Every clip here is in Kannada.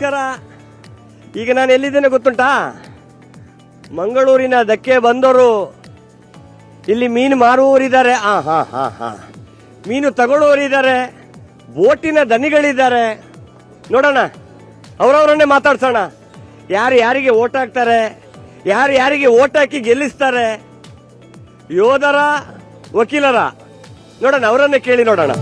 ನಮಸ್ಕಾರ. ಈಗ ನಾನು ಎಲ್ಲಿದ್ದೇನೆ ಗೊತ್ತುಂಟಾ? ಮಂಗಳೂರಿನ ಧಕ್ಕೆ ಬಂದವರು ಇಲ್ಲಿ ಮೀನು ಮಾರುವವರಿದ್ದಾರೆ, ಮೀನು ತಗೊಳ್ಳುವವರಿದ್ದಾರೆ, ಬೋಟಿನ ದನಿಗಳಿದ್ದಾರೆ. ನೋಡೋಣ, ಅವರವರನ್ನೇ ಮಾತಾಡ್ಸೋಣ. ಯಾರು ಯಾರಿಗೆ ಓಟ್ ಹಾಕ್ತಾರೆ, ಯಾರು ಯಾರಿಗೆ ಓಟ್ ಹಾಕಿ ಗೆಲ್ಲಿಸ್ತಾರೆ, ಯೋಧರ ವಕೀಲರ, ನೋಡೋಣ, ಅವರನ್ನೇ ಕೇಳಿ ನೋಡೋಣ.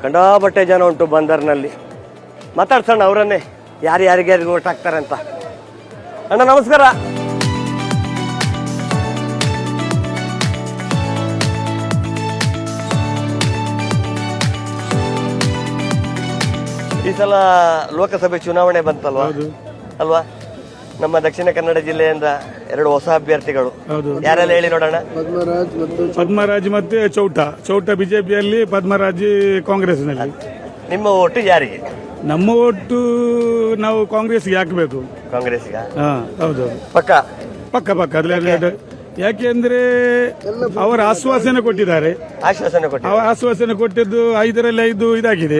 ಕಂಡಾಬಟ್ಟೆ ಜನ ಉಂಟು ಬಂದರ್ನಲ್ಲಿ. ಮಾತಾಡ್ಸೋಣ ಅವರನ್ನೇ, ಯಾರು ಯಾರಿಗೆ ಓಟ್ ಹಾಕ್ತಾರೆ ಅಂತ. ಅಣ್ಣ ನಮಸ್ಕಾರ. ಈ ಸಲ ಲೋಕಸಭೆ ಚುನಾವಣೆ ಬಂತಲ್ವಾ ಅಲ್ವಾ? ನಮ್ಮ ದಕ್ಷಿಣ ಕನ್ನಡ ಜಿಲ್ಲೆಯಿಂದ 2 ಹೊಸ ಅಭ್ಯರ್ಥಿಗಳು, ಯಾರೆಲ್ಲ ಹೇಳಿ ನೋಡೋಣ. ಪದ್ಮರಾಜ್ ಮತ್ತೆ ಚೌಟ ಬಿಜೆಪಿಯಲ್ಲಿ, ಪದ್ಮರಾಜ್ ಕಾಂಗ್ರೆಸ್ನಲ್ಲಿ. ನಿಮ್ಮ ಓಟು ಯಾರಿಗೆ? ನಮ್ಮ ಒಟ್ಟು ನಾವು ಕಾಂಗ್ರೆಸ್ಗೆ ಹಾಕಬೇಕು. ಕಾಂಗ್ರೆಸ್ಗೆ? ಹೌದು, ಪಕ್ಕ ಪಕ್ಕ ಪಕ್ಕ. ಯಾಕೆಂದ್ರೆ ಅವರ ಆಶ್ವಾಸನೆ ಕೊಟ್ಟಿದ್ದಾರೆ. ಆಶ್ವಾಸನೆ ಕೊಟ್ಟಿದ್ದು 5ರಲ್ಲಿ 5 ಇದಾಗಿದೆ,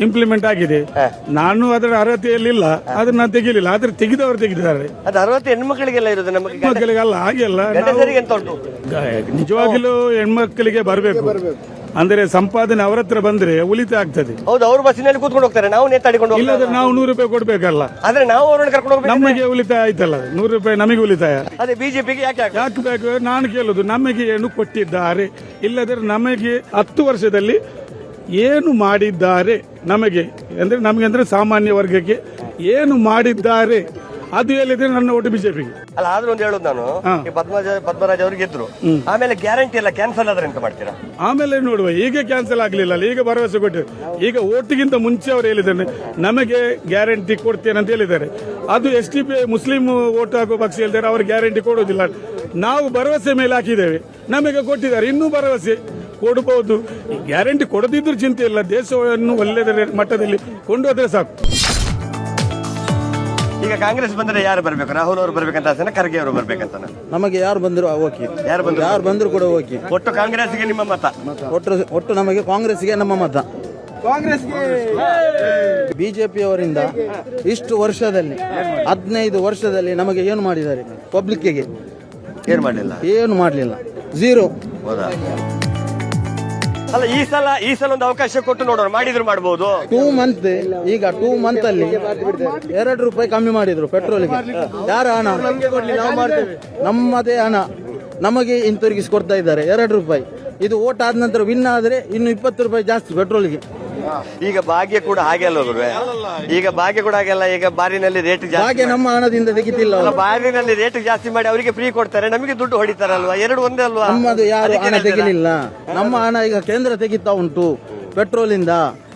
ಇಂಪ್ಲಿಮೆಂಟ್ ಆಗಿದೆ. ನಾನು ಅದರ ಅರ್ಹತೆಯಲ್ಲಿಲ್ಲ, ಅದನ್ನ ನಾನು ತೆಗಿಲಿಲ್ಲ. ಆದ್ರೆ ತೆಗೆದವರು ತೆಗೆದಿದ್ದಾರೆ. ಅದು ಅರ್ಹತೆ ಹೆಣ್ಮಕ್ಳಿಗೆಲ್ಲ ಇರೋದು, ನಮಗೆ ಹೆಣ್ಮಕ್ಳಿಗೆಲ್ಲ ಹಾಗೆಲ್ಲ. ನಿಜವಾಗಿಲೂ ಹೆಣ್ಮಕ್ಳಿಗೆ ಬರಬೇಕು. ಅಂದ್ರೆ ಸಂಪಾದನೆ ಅವರ ಹತ್ರ ಬಂದ್ರೆ ಉಳಿತಾಯ ಆಗ್ತದೆ. ಹೌದು, ಅವ್ರು ಬಸ್ಸಿನಲ್ಲಿ ಕೂತ್ಕೊಂಡು ಹೋಗ್ತಾರೆ, ನಾವು ನೇತಾಡಿಕೊಂಡು. ಇಲ್ಲದ್ರೆ ನಾವು 100 ರೂಪಾಯಿ ಕೊಡ್ಬೇಕಲ್ಲ. ಆದ್ರೆ ನಾವು ಅವ್ರನ್ನ ಕರ್ಕೊಂಡು ಹೋಗ್ಬೇಕು, ನಮಗೆ ಉಳಿತಾಯ ಆಯ್ತಲ್ಲ. 100 ರೂಪಾಯಿ ನಮಗೆ ಉಳಿತಾಯ. ಅದೇ ಬಿಜೆಪಿಗೆ ಯಾಕೆ ಬೇಕು? ನಾನು ಕೇಳುದು, ನಮಗೆ ಏನು ಕೊಟ್ಟಿದ್ದಾರೆ, ಇಲ್ಲದ್ರೆ ನಮಗೆ 10 ವರ್ಷದಲ್ಲಿ ಏನು ಮಾಡಿದ್ದಾರೆ ನಮಗೆ, ಅಂದ್ರೆ ನಮಗೆ ಅಂದ್ರೆ ಸಾಮಾನ್ಯ ವರ್ಗಕ್ಕೆ ಏನು ಮಾಡಿದ್ದಾರೆ ಅದು ಹೇಳಿದ್ರೆ ನನ್ನ ಒಟ್ಟು ಬಿಜೆಪಿಗೆ. ಅಲ್ಲ, ಆದ್ರೂ ಒಂದು ಹೇಳುದು ನಾನು, ಪದ್ಮರಾಜ್ ಅವ್ರಿಗೆ ಗೆದ್ರು, ಆಮೇಲೆ ಗ್ಯಾರಂಟಿ ಎಲ್ಲ ಕ್ಯಾನ್ಸಲ್ ಆದ್ರೆ ಎಂತ ಮಾಡ್ತೀರಾ? ಆಮೇಲೆ ನೋಡುವ. ಈಗ ಕ್ಯಾನ್ಸಲ್ ಆಗ್ಲಿಲ್ಲ, ಈಗ ಭರವಸೆ ಕೊಟ್ಟಿದ್ದಾರೆ. ಈಗ ಓಟಿಗಿಂತ ಮುಂಚೆ ಅವರು ಹೇಳಿದ್ದಾರೆ ನಮಗೆ ಗ್ಯಾರಂಟಿ ಕೊಡ್ತೇನೆ ಅಂತ ಹೇಳಿದ್ದಾರೆ. ಅದು SDP ಮುಸ್ಲಿಂ ಓಟ್ ಹಾಕುವ ಪಕ್ಷ ಹೇಳಿದ್ದಾರೆ, ಅವ್ರು ಗ್ಯಾರಂಟಿ ಕೊಡೋದಿಲ್ಲ. ನಾವು ಭರವಸೆ ಮೇಲೆ ಹಾಕಿದ್ದೇವೆ, ನಮಗೆ ಕೊಟ್ಟಿದ್ದಾರೆ, ಇನ್ನೂ ಭರವಸೆ ಕೊಡಬಹುದು. ಗ್ಯಾರಂಟಿ ಕೊಡದಿದ್ರು ಚಿಂತೆ ಇಲ್ಲ, ದೇಶವನ್ನು ಒಳ್ಳೆಯ ಮಟ್ಟದಲ್ಲಿ ಕೊಂಡೋದ್ರೆ ಸಾಕು. ಈಗ ಕಾಂಗ್ರೆಸ್ ಬಂದ್ರೆ ಯಾರು ಬರ್ಬೇಕು? ರಾಹುಲ್ ಅವರು ಬರ್ಬೇಕಂತ ಆಸೆನ, ಖರ್ಗೆ ಅವರು ಬರ್ಬೇಕಂತ? ನಮಗೆ ಯಾರು ಬಂದ್ರು ಓಕೆ, ಯಾರು ಬಂದ್ರು ಕೂಡ ಓಕೆ. ಒಟ್ಟು ಕಾಂಗ್ರೆಸ್ಗೆ ನಿಮ್ಮ ಮತ? ಒಟ್ಟು ನಮಗೆ ಕಾಂಗ್ರೆಸ್ಗೆ ನಮ್ಮ ಮತ. ಬಿಜೆಪಿ ಅವರಿಂದ ಇಷ್ಟು ವರ್ಷದಲ್ಲಿ 15 ವರ್ಷದಲ್ಲಿ ನಮಗೆ ಏನು ಮಾಡಿದ್ದಾರೆ? ಪಬ್ಲಿಕ್ಗೆ ಏನು ಮಾಡಲಿಲ್ಲ, ಝೀರೋ. ಅಲ್ಲ, ಈ ಸಲ ಒಂದು ಅವಕಾಶ ಕೊಟ್ಟು ನೋಡೋಣ, ಮಾಡಿದ್ರು ಮಾಡಬಹುದು. 2 ಮಂತ್, ಈಗ 2 ಮಂತ್ ಅಲ್ಲಿ 2 ರೂಪಾಯಿ ಕಮ್ಮಿ ಮಾಡಿದ್ರು ಪೆಟ್ರೋಲ್ಗೆ. ಯಾರ ಹಣ? ನಮ್ಮದೇ ಹಣ ನಮಗೆ ಹಿಂತಿರುಗಿಸಿ ಕೊಡ್ತಾ ಇದ್ದಾರೆ 2 ರೂಪಾಯಿ. ಇದು ಓಟ್ ಆದ ನಂತರ ವಿನ್ ಆದ್ರೆ ಇನ್ನು 20 ರೂಪಾಯಿ ಜಾಸ್ತಿ ಪೆಟ್ರೋಲ್ಗೆ. ಈಗ ಭಾಗ್ಯ ಕೂಡ ಹಾಗೆ ಅಲ್ಲ ಗುರುವೆ? ಈಗ ಭಾಗ್ಯ ಕೂಡ ಹಾಗೆಲ್ಲ, ಈಗ ಬಾರಿನಲ್ಲಿ ರೇಟ್ ಜಾಸ್ತಿ. ಹಾಗೆ ನಮ್ಮ ಹಣದಿಂದ ತೆಗಿತಿಲ್ಲ. ಬಾರಿನಲ್ಲಿ ರೇಟ್ ಜಾಸ್ತಿ ಮಾಡಿ ಅವರಿಗೆ ಫ್ರೀ ಕೊಡ್ತಾರೆ, ನಮಗೆ ದುಡ್ಡು ಹೊಡಿತಾರಲ್ವಾ? 2 ಒಂದೇ ಅಲ್ವಾ? ನಮ್ಮದು ಯಾರು ಹಣ ತೆಗಿಲಿಲ್ಲ. ನಮ್ಮ ಹಣ ಈಗ ಕೇಂದ್ರ ತೆಗಿತಾ ಉಂಟು. ಪೆಟ್ರೋಲ್ ಇಂದ,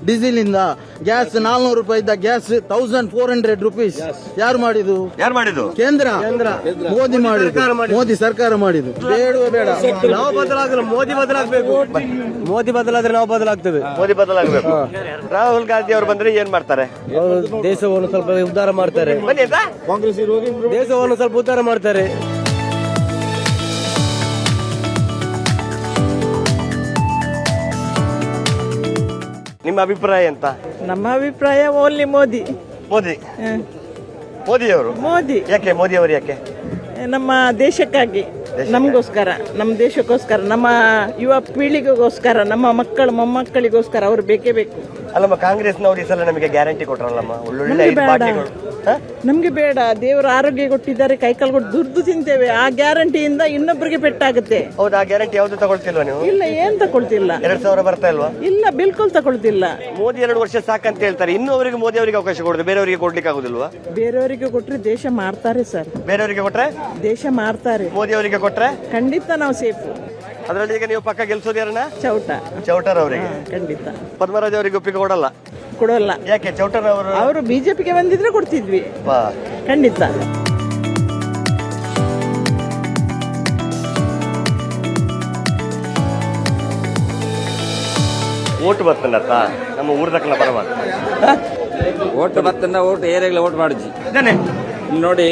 ಡೀಸೆಲ್ ಇಂದ, ಗ್ಯಾಸ್ 400 ರೂಪಾಯಿ ಇದ್ದ ಗ್ಯಾಸ್ 1400 ರುಪೀಸ್. ಯಾರು ಮಾಡಿದ್ದು? ಕೇಂದ್ರ. ಮೋದಿ ಮಾಡಿದ್ದು, ಮೋದಿ ಸರ್ಕಾರ ಮಾಡಿದ್ದು. ಬೇಡವೇ ಬೇಡ. ನಾವು ಬದಲಾಗಲ್ಲ, ಮೋದಿ ಬದಲಾಗಬೇಕು. ಮೋದಿ ಬದಲಾದ್ರೆ ನಾವು ಬದಲಾಗ್ತೇವೆ. ಮೋದಿ ಬದಲಾಗಬೇಕು. ರಾಹುಲ್ ಗಾಂಧಿ ಅವರು ಬಂದ್ರೆ ಏನ್ ಮಾಡ್ತಾರೆ? ದೇಶವನ್ನು ಸ್ವಲ್ಪ ಉದ್ಧಾರ ಮಾಡ್ತಾರೆ. ದೇಶವನ್ನು ಸ್ವಲ್ಪ ಉದ್ಧಾರ ಮಾಡ್ತಾರೆ. ನಿಮ್ಮ ಅಭಿಪ್ರಾಯ ಎಂತ? ನಮ್ಮ ಅಭಿಪ್ರಾಯ ಓನ್ಲಿ ಮೋದಿ. ಮೋದಿಯವರು. ಯಾಕೆ ಮೋದಿ ಅವರು? ಯಾಕೆ? ನಮ್ಮ ದೇಶಕ್ಕಾಗಿ, ನಮಗೋಸ್ಕರ, ನಮ್ಮ ದೇಶಕ್ಕೋಸ್ಕರ, ನಮ್ಮ ಯುವ ಪೀಳಿಗೆಗೋಸ್ಕರ, ನಮ್ಮ ಮಕ್ಕಳು ಮೊಮ್ಮಕ್ಕಳಿಗೋಸ್ಕರ ಅವರು ಬೇಕೇ ಬೇಕು. ಅಲ್ಲಮ್ಮ, ಕಾಂಗ್ರೆಸ್ನವ್ರು ಈ ಸಲ ನಮಗೆ ಗ್ಯಾರಂಟಿ ಕೊಟ್ರಲ್ಲಮ್ಮ, ಒಳ್ಳೊಳ್ಳೆ ಬಾಕಿಗಳು. ನಮ್ಗೆ ಬೇಡ. ದೇವರ ಆರೋಗ್ಯ ಕೊಟ್ಟಿದ್ದಾರೆ, ಕೈಕಾಲು ಕೊಟ್ಟು ದುಡ್ಡು ತಿಂತೇವೆ. ಆ ಗ್ಯಾರಂಟಿಯಿಂದ ಇನ್ನೊಬ್ಬರಿಗೆ ಪೆಟ್ಟಾಗುತ್ತೆ. ಹೌದು, ಆ ಗ್ಯಾರಂಟಿ ಯಾವ್ದು ತಗೊಳ್ತಿಲ್ವಾ ನೀವು? ಇಲ್ಲ, ಏನ್ ತಗೊಳ್ತಿಲ್ಲ. 2000 ಬರ್ತಾ ಇಲ್ವಾ? ಇಲ್ಲ, ಬಿಲ್ಕುಲ್ ತಗೊಳ್ತಿಲ್ಲ. ಮೋದಿ 2 ವರ್ಷ ಸಾಕಂತ ಹೇಳ್ತಾರೆ. ಇನ್ನೂ ಅವರಿಗೆ ಮೋದಿ ಅವರಿಗೆ ಅವಕಾಶ ಕೊಡುದು, ಬೇರೆಯವರಿಗೆ ಕೊಡ್ಲಿಕ್ಕೆ ಆಗುದಿಲ್ವಾ? ಬೇರೆಯವರಿಗೆ ಕೊಟ್ರೆ ದೇಶ ಮಾಡ್ತಾರೆ ಸರ್. ಬೇರೆಯವರಿಗೆ ಕೊಟ್ರೆ ದೇಶ ಮಾಡ್ತಾರೆ. ಮೋದಿ ಅವರಿಗೆ ಕೊಟ್ರೆ ಖಂಡಿತ ನಾವು ಸೇಫ್. ಅದರಲ್ಲಿ ಈಗ ನೀವು ಪಕ್ಕ ಗೆಲ್ಸೋದು ಯಾರನ್ನ? ಚೌಟರ್ ಅವರಿಗೆ. ಖಂಡಿತ. ಪದ್ಮರಾಜ್ ಅವರಿಗೆ ಒಪ್ಪಿಗೆ ಕೊಡಲ್ಲ. ಯಾಕೆ? ಚೌಟರ್ ಅವರು ಬಿಜೆಪಿಗೆ ಬಂದಿದ್ರೆ ಕೊಡ್ತಿದ್ವಿ. ಖಂಡಿತ. ಓಟ್ ಬರ್ತನತ್ತ ನಮ್ಮ ಊರ್ದಕ್ಕನ ಬರಬಾರ್ದು. ಓಟ್ ಬತ್ತಂದ ಓಟ್ ಏರಿಯಾಗಲ ಓಟ್ ಮಾಡಿದ್ವಿ. ನೋಡಿ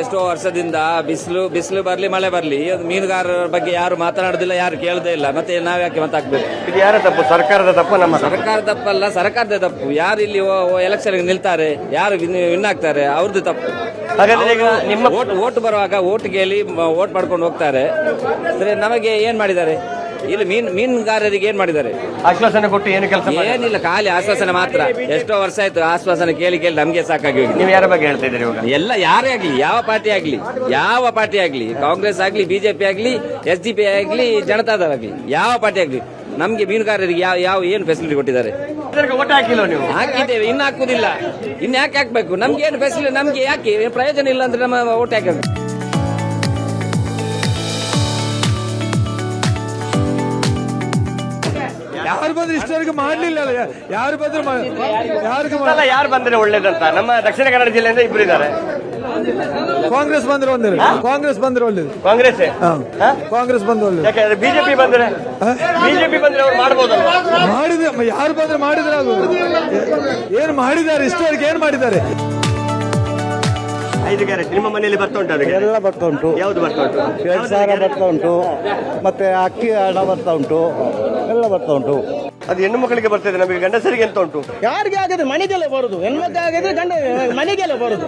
ಎಷ್ಟೋ ವರ್ಷದಿಂದ ಬಿಸಿಲು ಬರ್ಲಿ ಮಳೆ ಬರ್ಲಿ ಮೀನುಗಾರರ ಬಗ್ಗೆ ಯಾರು ಮಾತನಾಡುದಿಲ್ಲ, ಯಾರು ಕೇಳದೇ ಇಲ್ಲ. ಮತ್ತೆ ನಾವ್ ಯಾಕೆ ಮಾತಾಡ್ಬೇಕು? ಇದು ಯಾರ ತಪ್ಪು? ಸರ್ಕಾರದ ತಪ್ಪು? ನಮ್ಮ ಸರ್ಕಾರ ತಪ್ಪಲ್ಲ, ಸರ್ಕಾರದ ತಪ್ಪು. ಯಾರು ಇಲ್ಲಿ ಎಲೆಕ್ಷನ್ ನಿಲ್ತಾರೆ, ಯಾರು ವಿನ್ ಆಗ್ತಾರೆ, ಅವ್ರದ್ದು ತಪ್ಪು. ಹಾಗಾದ್ರೆ ಈಗ ನಿಮ್ಮ ಓಟ್ ಬರುವಾಗ ಓಟ್ ಕೇಳಿ ಓಟ್ ಮಾಡ್ಕೊಂಡು ಹೋಗ್ತಾರೆ. ಸರಿ, ನಮಗೆ ಏನ್ ಮಾಡಿದ್ದಾರೆ ಇಲ್ಲಿ? ಮೀನುಗಾರರಿಗೆ ಏನ್ ಮಾಡಿದ್ದಾರೆ? ಆಶ್ವಾಸನೆ ಕೊಟ್ಟು ಏನು ಕೆಲಸ? ಏನಿಲ್ಲ, ಖಾಲಿ ಆಶ್ವಾಸನೆ ಮಾತ್ರ. ಎಷ್ಟೋ ವರ್ಷ ಆಯ್ತು ಆಶ್ವಾಸನೆ ಕೇಳಿ ನಮ್ಗೆ ಸಾಕಾಗಿ ಹೋಗಿದೆ. ನೀವು ಯಾರ ಬಗ್ಗೆ ಹೇಳ್ತಾ ಇದ್ದೀರಿ ಇವಾಗ? ಎಲ್ಲ ಯಾರೇ ಆಗ್ಲಿ, ಯಾವ ಪಾರ್ಟಿ ಆಗ್ಲಿ, ಕಾಂಗ್ರೆಸ್ ಆಗ್ಲಿ, ಬಿಜೆಪಿ ಆಗ್ಲಿ, SDP ಆಗ್ಲಿ, ಜನತಾದಳ ಆಗ್ಲಿ, ಯಾವ ಪಾರ್ಟಿ ಆಗ್ಲಿ, ನಮ್ಗೆ ಮೀನುಗಾರರಿಗೆ ಯಾವ ಏನು ಫೆಸಿಲಿಟಿ ಕೊಟ್ಟಿದ್ದಾರೆ? ಓಟ್ ಹಾಕಿಲ್ಲ ನೀವು? ಹಾಕಿದ್ದೇವೆ, ಇನ್ನು ಹಾಕುದಿಲ್ಲ. ಇನ್ನು ಯಾಕೆ ಹಾಕ್ಬೇಕು? ನಮ್ಗೆ ಏನು ಫೆಸಿಲಿಟಿ, ನಮ್ಗೆ ಯಾಕೆ ಪ್ರಯೋಜನ ಇಲ್ಲ ಅಂದ್ರೆ ನಮ್ಮ ಓಟ್ ಹಾಕಬೇಕು. ಯಾರು ಬಂದ್ರೆ ಇಷ್ಟವರೆಗೆ ಮಾಡ್ಲಿಲ್ಲ, ಯಾರು ಬಂದ್ರೆ ಯಾರು ಬಂದ್ರೆ ಒಳ್ಳೇದಂತ? ನಮ್ಮ ದಕ್ಷಿಣ ಕನ್ನಡ ಜಿಲ್ಲೆಯಿಂದ ಇಬ್ರು ಇದ್ದಾರೆ. ಕಾಂಗ್ರೆಸ್ ಬಂದ್ರೆ ಒಳ್ಳೇದು, ಕಾಂಗ್ರೆಸ್ ಬಂದ್ರೆ ಒಳ್ಳೇದು, ಕಾಂಗ್ರೆಸ್ ಕಾಂಗ್ರೆಸ್ ಬಂದ್ರೆ ಒಳ್ಳೇದು. ಯಾಕಂದ್ರೆ ಬಿಜೆಪಿ ಬಂದ್ರೆ ಅವ್ರು ಮಾಡ್ಬೋದಲ್ಲ? ಮಾಡಿದ್ರೆ ಯಾರು ಬಂದ್ರೆ ಮಾಡಿದ್ರೆ ಅದು ಏನು ಮಾಡಿದ್ದಾರೆ? ಇಷ್ಟವರೆಗೆ ಏನ್ ಮಾಡಿದ್ದಾರೆ? 5 ಗ್ಯಾರಂಟಿ ನಿಮ್ಮ ಮನೆಯಲ್ಲಿ ಬರ್ತಾ ಉಂಟು? ಅದಕ್ಕೆ ಎಲ್ಲ ಬರ್ತಾ ಉಂಟು. ಯಾವ್ದು ಬರ್ತಾ ಉಂಟು? 2,000 ಬರ್ತಾ ಉಂಟು, ಮತ್ತೆ ಅಕ್ಕಿ ಹಣ ಬರ್ತಾ ಉಂಟು, ಎಲ್ಲ ಬರ್ತಾ ಉಂಟು. ಅದು ಹೆಣ್ಣು ಮಕ್ಕಳಿಗೆ ಬರ್ತದೆ, ನಮಗೆ ಗಂಡಸರಿಗೆ ಎಂತ ಉಂಟು? ಯಾರಿಗೆ ಆಗಿದ್ರೆ ಮನೆಗೆಲ್ಲ ಬರುದು, ಹೆಣ್ಮಕ್ಳು ಆಗಿದ್ರೆ ಗಂಡ ಮನೆಗೆಲ್ಲ ಬರುದು.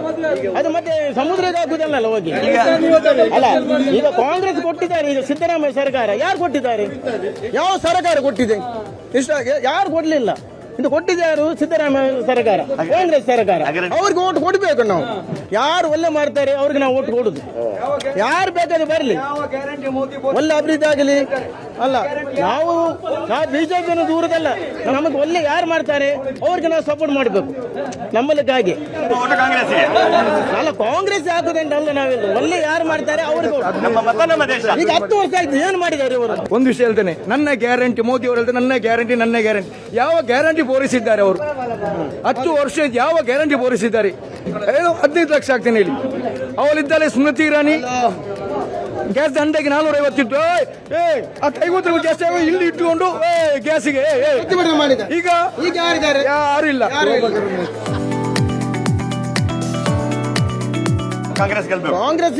ಅದು ಮತ್ತೆ ಸಮುದ್ರಕ್ಕೆ ಹಾಕುದಲ್ಲ ಹೋಗಿ. ಅಲ್ಲ, ಈಗ ಕಾಂಗ್ರೆಸ್ ಕೊಟ್ಟಿದ್ದಾರೆ, ಈಗ ಸಿದ್ದರಾಮಯ್ಯ ಸರ್ಕಾರ ಯಾರು ಕೊಟ್ಟಿದ್ದಾರೆ? ಯಾವ ಸರ್ಕಾರ ಕೊಟ್ಟಿದೆ? ಇಷ್ಟ ಯಾರು ಕೊಡ್ಲಿಲ್ಲ. ಇದು ಕೊಟ್ಟಿದ್ಯಾರು? ಸಿದ್ದರಾಮಯ್ಯ ಸರ್ಕಾರ, ಕಾಂಗ್ರೆಸ್ ಸರ್ಕಾರ. ಅವ್ರಿಗೆ ಓಟ್ ಕೊಡ್ಬೇಕು ನಾವು. ಯಾರು ಒಳ್ಳೆ ಮಾಡ್ತಾರೆ ಅವ್ರಿಗೆ ನಾವು ಓಟ್ ಕೊಡುದು. ಯಾರು ಬೇಕಾದ್ರೆ ಬರಲಿ, ಒಳ್ಳೆ ಅಭಿವೃದ್ಧಿ ಆಗಲಿ. ಅಲ್ಲ, ನಾವು ಬಿಜೆಪಿ ದೂರದಲ್ಲ, ನಮಗೆ ಒಳ್ಳೆ ಯಾರು ಮಾಡ್ತಾರೆ ಅವ್ರಿಗೆ ನಾವು ಸಪೋರ್ಟ್ ಮಾಡಬೇಕು. ನಮ್ಮಲ್ಲಿಗಾಗಿ ಅಲ್ಲ, ಕಾಂಗ್ರೆಸ್ ಹಾಕುದಂಟಲ್ಲ. ನಾವೆಲ್ಲ ಒಳ್ಳೆ ಯಾರು ಮಾಡ್ತಾರೆ ಅವ್ರಿಗೆ. ಈಗ 10 ವರ್ಷ ಆಯ್ತು, ಏನು ಮಾಡಿದ್ದಾರೆ ಇವರು? ಒಂದು ವಿಷಯ ಹೇಳ್ತೇನೆ, ನನ್ನ ಗ್ಯಾರಂಟಿ, ಮೋದಿ ಅವರು ಹೇಳ್ತಾರೆ ನನ್ನ ಗ್ಯಾರಂಟಿ. ಯಾವ ಗ್ಯಾರಂಟಿ ಪೂರೈಸಿದ್ದಾರೆ ಅವರು? 10 ವರ್ಷ ಯಾವ ಗ್ಯಾರಂಟಿ ಪೂರೈಸಿದ್ದಾರೆ? 15 ಲಕ್ಷ ಆಗ್ತೇನೆ ಹೇಳಿ. ಅವಳಿದ್ದಾಳೆ ಸ್ಮೃತಿ ಇರಾನಿ, ಗ್ಯಾಸ್ ದಂಡೆಗೆ 450 ಇಟ್ಟು 50 ರೂಪಾಯಿ ಗ್ಯಾಸ್ ಇಲ್ಲಿ ಇಟ್ಟುಕೊಂಡು ಗ್ಯಾಸಿಗೆ ಈಗ ಯಾರು ಇಲ್ಲ. ಕಾಂಗ್ರೆಸ್ ಕಾಂಗ್ರೆಸ್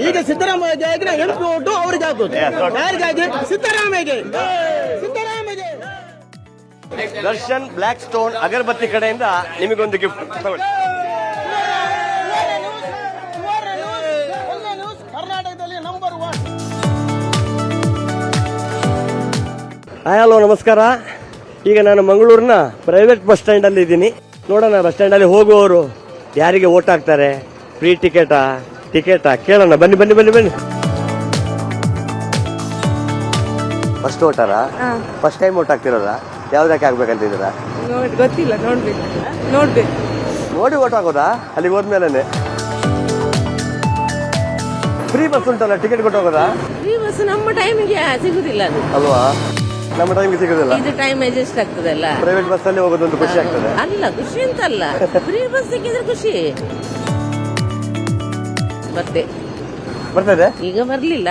ಈಗ ಸಿದ್ದರಾಮಯ್ಯ ಆಗಿದ್ರೆ ಎಂಟು ಓಟು ಅವ್ರಿಗೆ ಹಾಕೋದು. ಯಾರಿಗಾಗಿ? ಸಿದ್ದರಾಮಯ್ಯಗೆ. ದರ್ಶನ್ ಬ್ಲಾಕ್ ಸ್ಟೋನ್ ಅಗರಬತ್ತಿ ಕಡೆಯಿಂದ ನಿಮಗೊಂದು ಗಿಫ್ಟ್ ತಗೊಳ್ಳಿ. ಕರ್ನಾಟಕದಲ್ಲಿ ನಂಬರ್ 1. ಹಲೋ, ನಮಸ್ಕಾರ. ಈಗ ನಾನು ಮಂಗಳೂರಿನ ಪ್ರೈವೇಟ್ ಬಸ್ ಸ್ಟ್ಯಾಂಡ್ ಅಲ್ಲಿ ಇದ್ದೀನಿ. ನೋಡೋಣ, ಬಸ್ ಸ್ಟ್ಯಾಂಡ್ ಅಲ್ಲಿ ಹೋಗುವವರು ಯಾರಿಗೆ ಓಟ್ ಹಾಕ್ತಾರೆ, ಫ್ರೀ ಟಿಕೆಟಾ ಕೇಳೋಣ. ಬನ್ನಿ. ಫಸ್ಟ್ ಓಟಾರಾ? ಫಸ್ಟ್ ಟೈಮ್ ಓಟ್ ಹಾಕ್ತಿರೋದಾ? ಯಾವ್ದಕ್ಕೆ ಆಗ್ಬೇಕಂತಿದ್ದೀರಾ? ಗೊತ್ತಿಲ್ಲ, ನೋಡ್ಬೇಕು. ನೋಡಿ ಓಟ್ ಹಾಕೋದಾ? ಅಲ್ಲಿಗೆ ಹೋದ್ಮೇಲೆ ಫ್ರೀ ಬಸ್ ಉಂಟಲ್ಲ, ಟಿಕೆಟ್ ಕೊಟ್ಟು ಹೋಗೋದಾ? ಫ್ರೀ ಬಸ್ ನಮ್ಮ ಟೈಮಿಗೆ ಸಿಗುದಿಲ್ಲ ಅದು ಅಲ್ವಾ? ನಮ್ಮ ಟೈಮ್ಗೆ ಸಿಗುದಿಲ್ಲ. ಇದು ಟೈಮ್ ಅಡ್ಜಸ್ಟ್ ಆಗ್ತದಲ್ಲ. ಪ್ರೈವೇಟ್ ಬಸ್ ಅಲ್ಲಿ ಹೋಗೋದೊಂದು ಖುಷಿ ಆಗ್ತದೆ. ಅಲ್ಲ, ಖುಷಿ ಅಂತಲ್ಲ, ಫ್ರೀ ಬಸ್ ಸಿಕ್ಕಿದ್ರೆ ಖುಷಿ. ಬರ್ತದೆ? ಈಗ ಬರ್ಲಿಲ್ಲ.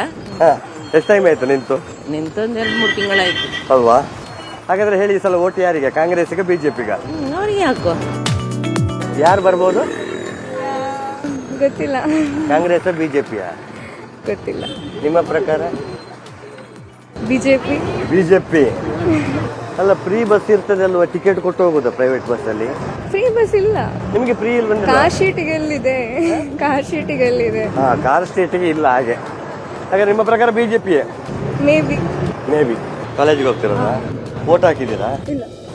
ಎಷ್ಟು ಟೈಮ್ ಆಯ್ತು ನಿಂತು? ಒಂದ್ 2-3 ತಿಂಗಳಾಯ್ತು. ಅಲ್ವಾ? ಹಾಗಾದ್ರೆ ಹೇಳಿ, ಈ ಸಲ ಓಟ್ ಯಾರಿಗೆ? ಕಾಂಗ್ರೆಸ್ಗೆ, ಬಿಜೆಪಿಗ? ಅವ್ರಿಗೆ ಹಾಕೋ. ಯಾರು ಬರ್ಬೋದು? ಗೊತ್ತಿಲ್ಲ. ಕಾಂಗ್ರೆಸ್, ಬಿಜೆಪಿಯ? ಗೊತ್ತಿಲ್ಲ. ನಿಮ್ಮ ಪ್ರಕಾರ? ಬಿಜೆಪಿ. ಅಲ್ಲ, ಫ್ರೀ ಬಸ್ ಇರ್ತದೆ ಅಲ್ವಾ? ಟಿಕೆಟ್ ಕೊಟ್ಟು ಹೋಗುದಾ ಪ್ರೈವೇಟ್ ಬಸ್ ಅಲ್ಲಿ? ಫ್ರೀ ಬಸ್ ಇಲ್ಲ ನಿಮಗೆ. ಫ್ರೀ ಇಲ್ಲ? ಕಾರ್ ಶೀಟಿಗೆಲ್ಲಿದೆ? ಕಾರ್ ಸ್ಟೇಟಿಗೆ ಇಲ್ಲ. ಹಾಗೆ ನಿಮ್ಮ ಪ್ರಕಾರ ಬಿಜೆಪಿಯೇ? May be. ಕಾಲೇಜಿಗೆ ಹೋಗ್ತಿರೋದಾ? ಓಟ್ ಹಾಕಿದ್ದೀರಾ?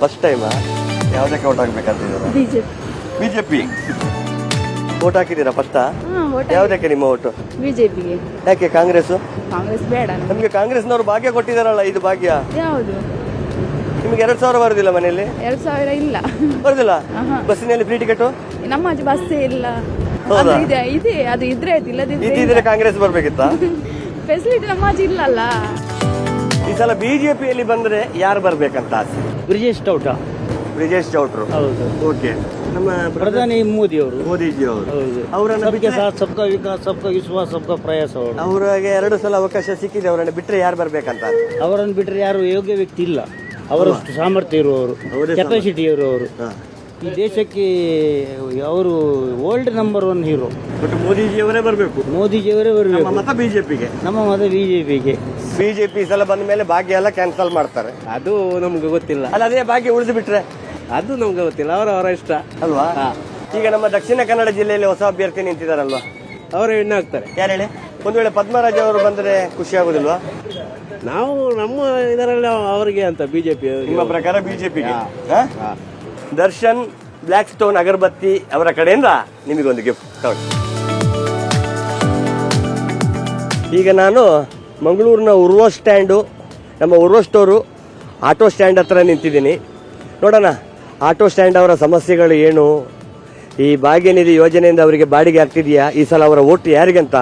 ಫಸ್ಟ್ ಟೈಮಾ? ಯಾವ್ದಕ್ಕೆ ಓಟ್ ಹಾಕ್ಬೇಕಂತಿದ್ದೀರಾ? ಬಿಜೆಪಿ. ಓಟ್ ಹಾಕಿದ್ದೀರಾ ಫಸ್ಟಾ? ಯಾವ್ದಕ್ಕೆ ನಿಮ್ಮ ಓಟು? ಬಿಜೆಪಿಗೆ. ಯಾಕೆ ಕಾಂಗ್ರೆಸ್ ಬೇಡ. ನಮ್ಗೆ ಕಾಂಗ್ರೆಸ್ನವರು ಭಾಗ್ಯ ಕೊಟ್ಟಿದಾರಲ್ಲ, ಇದು ಭಾಗ್ಯ. ಯಾವುದು? ನಿಮ್ಗೆ 2,000 ಬರುದಿಲ್ಲ ಮನೆಯಲ್ಲಿ? 2,000 ಇಲ್ಲ. ಬರುದಿಲ್ಲ? ಬಸ್ಸಿನಲ್ಲಿ ಫ್ರೀ ಟಿಕೆಟ್? ನಮ್ಮ ಬಸ್ ಇಲ್ಲ. ಹೌದಾ? ಇದೆ, ಅದು ಇದ್ರೆ ಇದ್ದಿದ್ರೆ ಕಾಂಗ್ರೆಸ್ ಬರ್ಬೇಕಿತ್ತ? ಫೆಸಿಲಿಟಿ ನಮ್ಮ ಇಲ್ಲಲ್ಲ. ಈ ಸಲ ಬಿಜೆಪಿಯಲ್ಲಿ ಬಂದ್ರೆ ಯಾರು ಬರ್ಬೇಕಂತ ಆಸೆ? ಬ್ರಿಜೇಶ್ ಚೌಟ್ರು. ಓಕೆ. ನಮ್ಮ ಪ್ರಧಾನಿ ಮೋದಿಜಿ ಅವರು ಅವರನ್ನ ಸಬ್ಕೆ ಸಾಥ್ ಸಬ್ಕಾ ವಿಕಾಸ್ ಸಬ್ಕಾ ವಿಶ್ವಾಸ್ ಸಬ್ಕಾ ಪ್ರಯಾಸ ಅವರು. ಅವ್ರಿಗೆ 2 ಸಲ ಅವಕಾಶ ಸಿಕ್ಕಿದೆ. ಅವರನ್ನ ಬಿಟ್ರೆ ಯಾರು ಬರ್ಬೇಕಂತ? ಅವರನ್ನು ಬಿಟ್ಟರೆ ಯಾರು ಯೋಗ್ಯ ವ್ಯಕ್ತಿ ಇಲ್ಲ. ಅವರಷ್ಟು ಸಾಮರ್ಥ್ಯ ಇರುವವರು, ಕೆಪಾಸಿಟಿ ಇರುವವರು. ಈ ದೇಶಕ್ಕೆ ಅವರು ಓಲ್ಡ್ ನಂಬರ್ 1 ಹೀರೋ. ಬಟ್ ಮೋದಿಜಿಯವರೇ ಬರಬೇಕು. ಮೋದಿಜಿಯವರೇ ಬರಬೇಕು. ಮತ ಬಿಜೆಪಿಗೆ. ನಮ್ಮ ಮತ ಬಿಜೆಪಿಗೆ. ಬಿಜೆಪಿ ಸಲ ಬಂದ ಮೇಲೆ ಭಾಗ್ಯ ಎಲ್ಲ ಕ್ಯಾನ್ಸಲ್ ಮಾಡ್ತಾರೆ. ಅದು ನಮ್ಗೆ ಗೊತ್ತಿಲ್ಲ. ಅಲ್ಲ, ಅದೇ ಭಾಗ್ಯ ಉಳಿದು ಬಿಟ್ರೆ ಅದು ನಮ್ಗೆ ಗೊತ್ತಿಲ್ಲ. ಅವರ ಇಷ್ಟ ಅಲ್ವಾ? ಈಗ ನಮ್ಮ ದಕ್ಷಿಣ ಕನ್ನಡ ಜಿಲ್ಲೆಯಲ್ಲಿ ಹೊಸ ಅಭ್ಯರ್ಥಿ ನಿಂತಿದ್ದಾರಲ್ವಾ, ಅವರು ಹೆಣ್ಣು ಆಗ್ತಾರೆ. ಯಾರು ಹೇಳಿ? ಒಂದು ವೇಳೆ ಪದ್ಮರಾಜ್ ಅವರು ಬಂದ್ರೆ ಖುಷಿ ಆಗುದಿಲ್ವಾ? ನಾವು ನಮ್ಮ ಇದರಲ್ಲಿ ಅವರಿಗೆ ಅಂತ ಬಿಜೆಪಿ. ನಿಮ್ಮ ಪ್ರಕಾರ ಬಿಜೆಪಿಗೆ. ದರ್ಶನ್ ಬ್ಲ್ಯಾಕ್ ಸ್ಟೋನ್ ಅಗರಬತ್ತಿ ಅವರ ಕಡೆಯಿಂದ ನಿಮಗೊಂದು ಗಿಫ್ಟ್ ತಗೊಳ್ಳಿ. ಈಗ ನಾನು ಮಂಗಳೂರಿನ ಉರ್ವ ಸ್ಟ್ಯಾಂಡು, ನಮ್ಮ ಉರ್ವ ಸ್ಟೋರು ಆಟೋ ಸ್ಟ್ಯಾಂಡ್ ಹತ್ರ ನಿಂತಿದ್ದೀನಿ. ನೋಡೋಣ ಆಟೋ ಸ್ಟ್ಯಾಂಡ್ ಅವರ ಸಮಸ್ಯೆಗಳು ಏನು, ಈ ಭಾಗ್ಯನಿಧಿ ಯೋಜನೆಯಿಂದ ಅವರಿಗೆ ಬಾಡಿಗೆ ಆಗ್ತಿದೆಯಾ, ಈ ಸಲ ಅವರ ಓಟ್ ಯಾರಿಗಂತ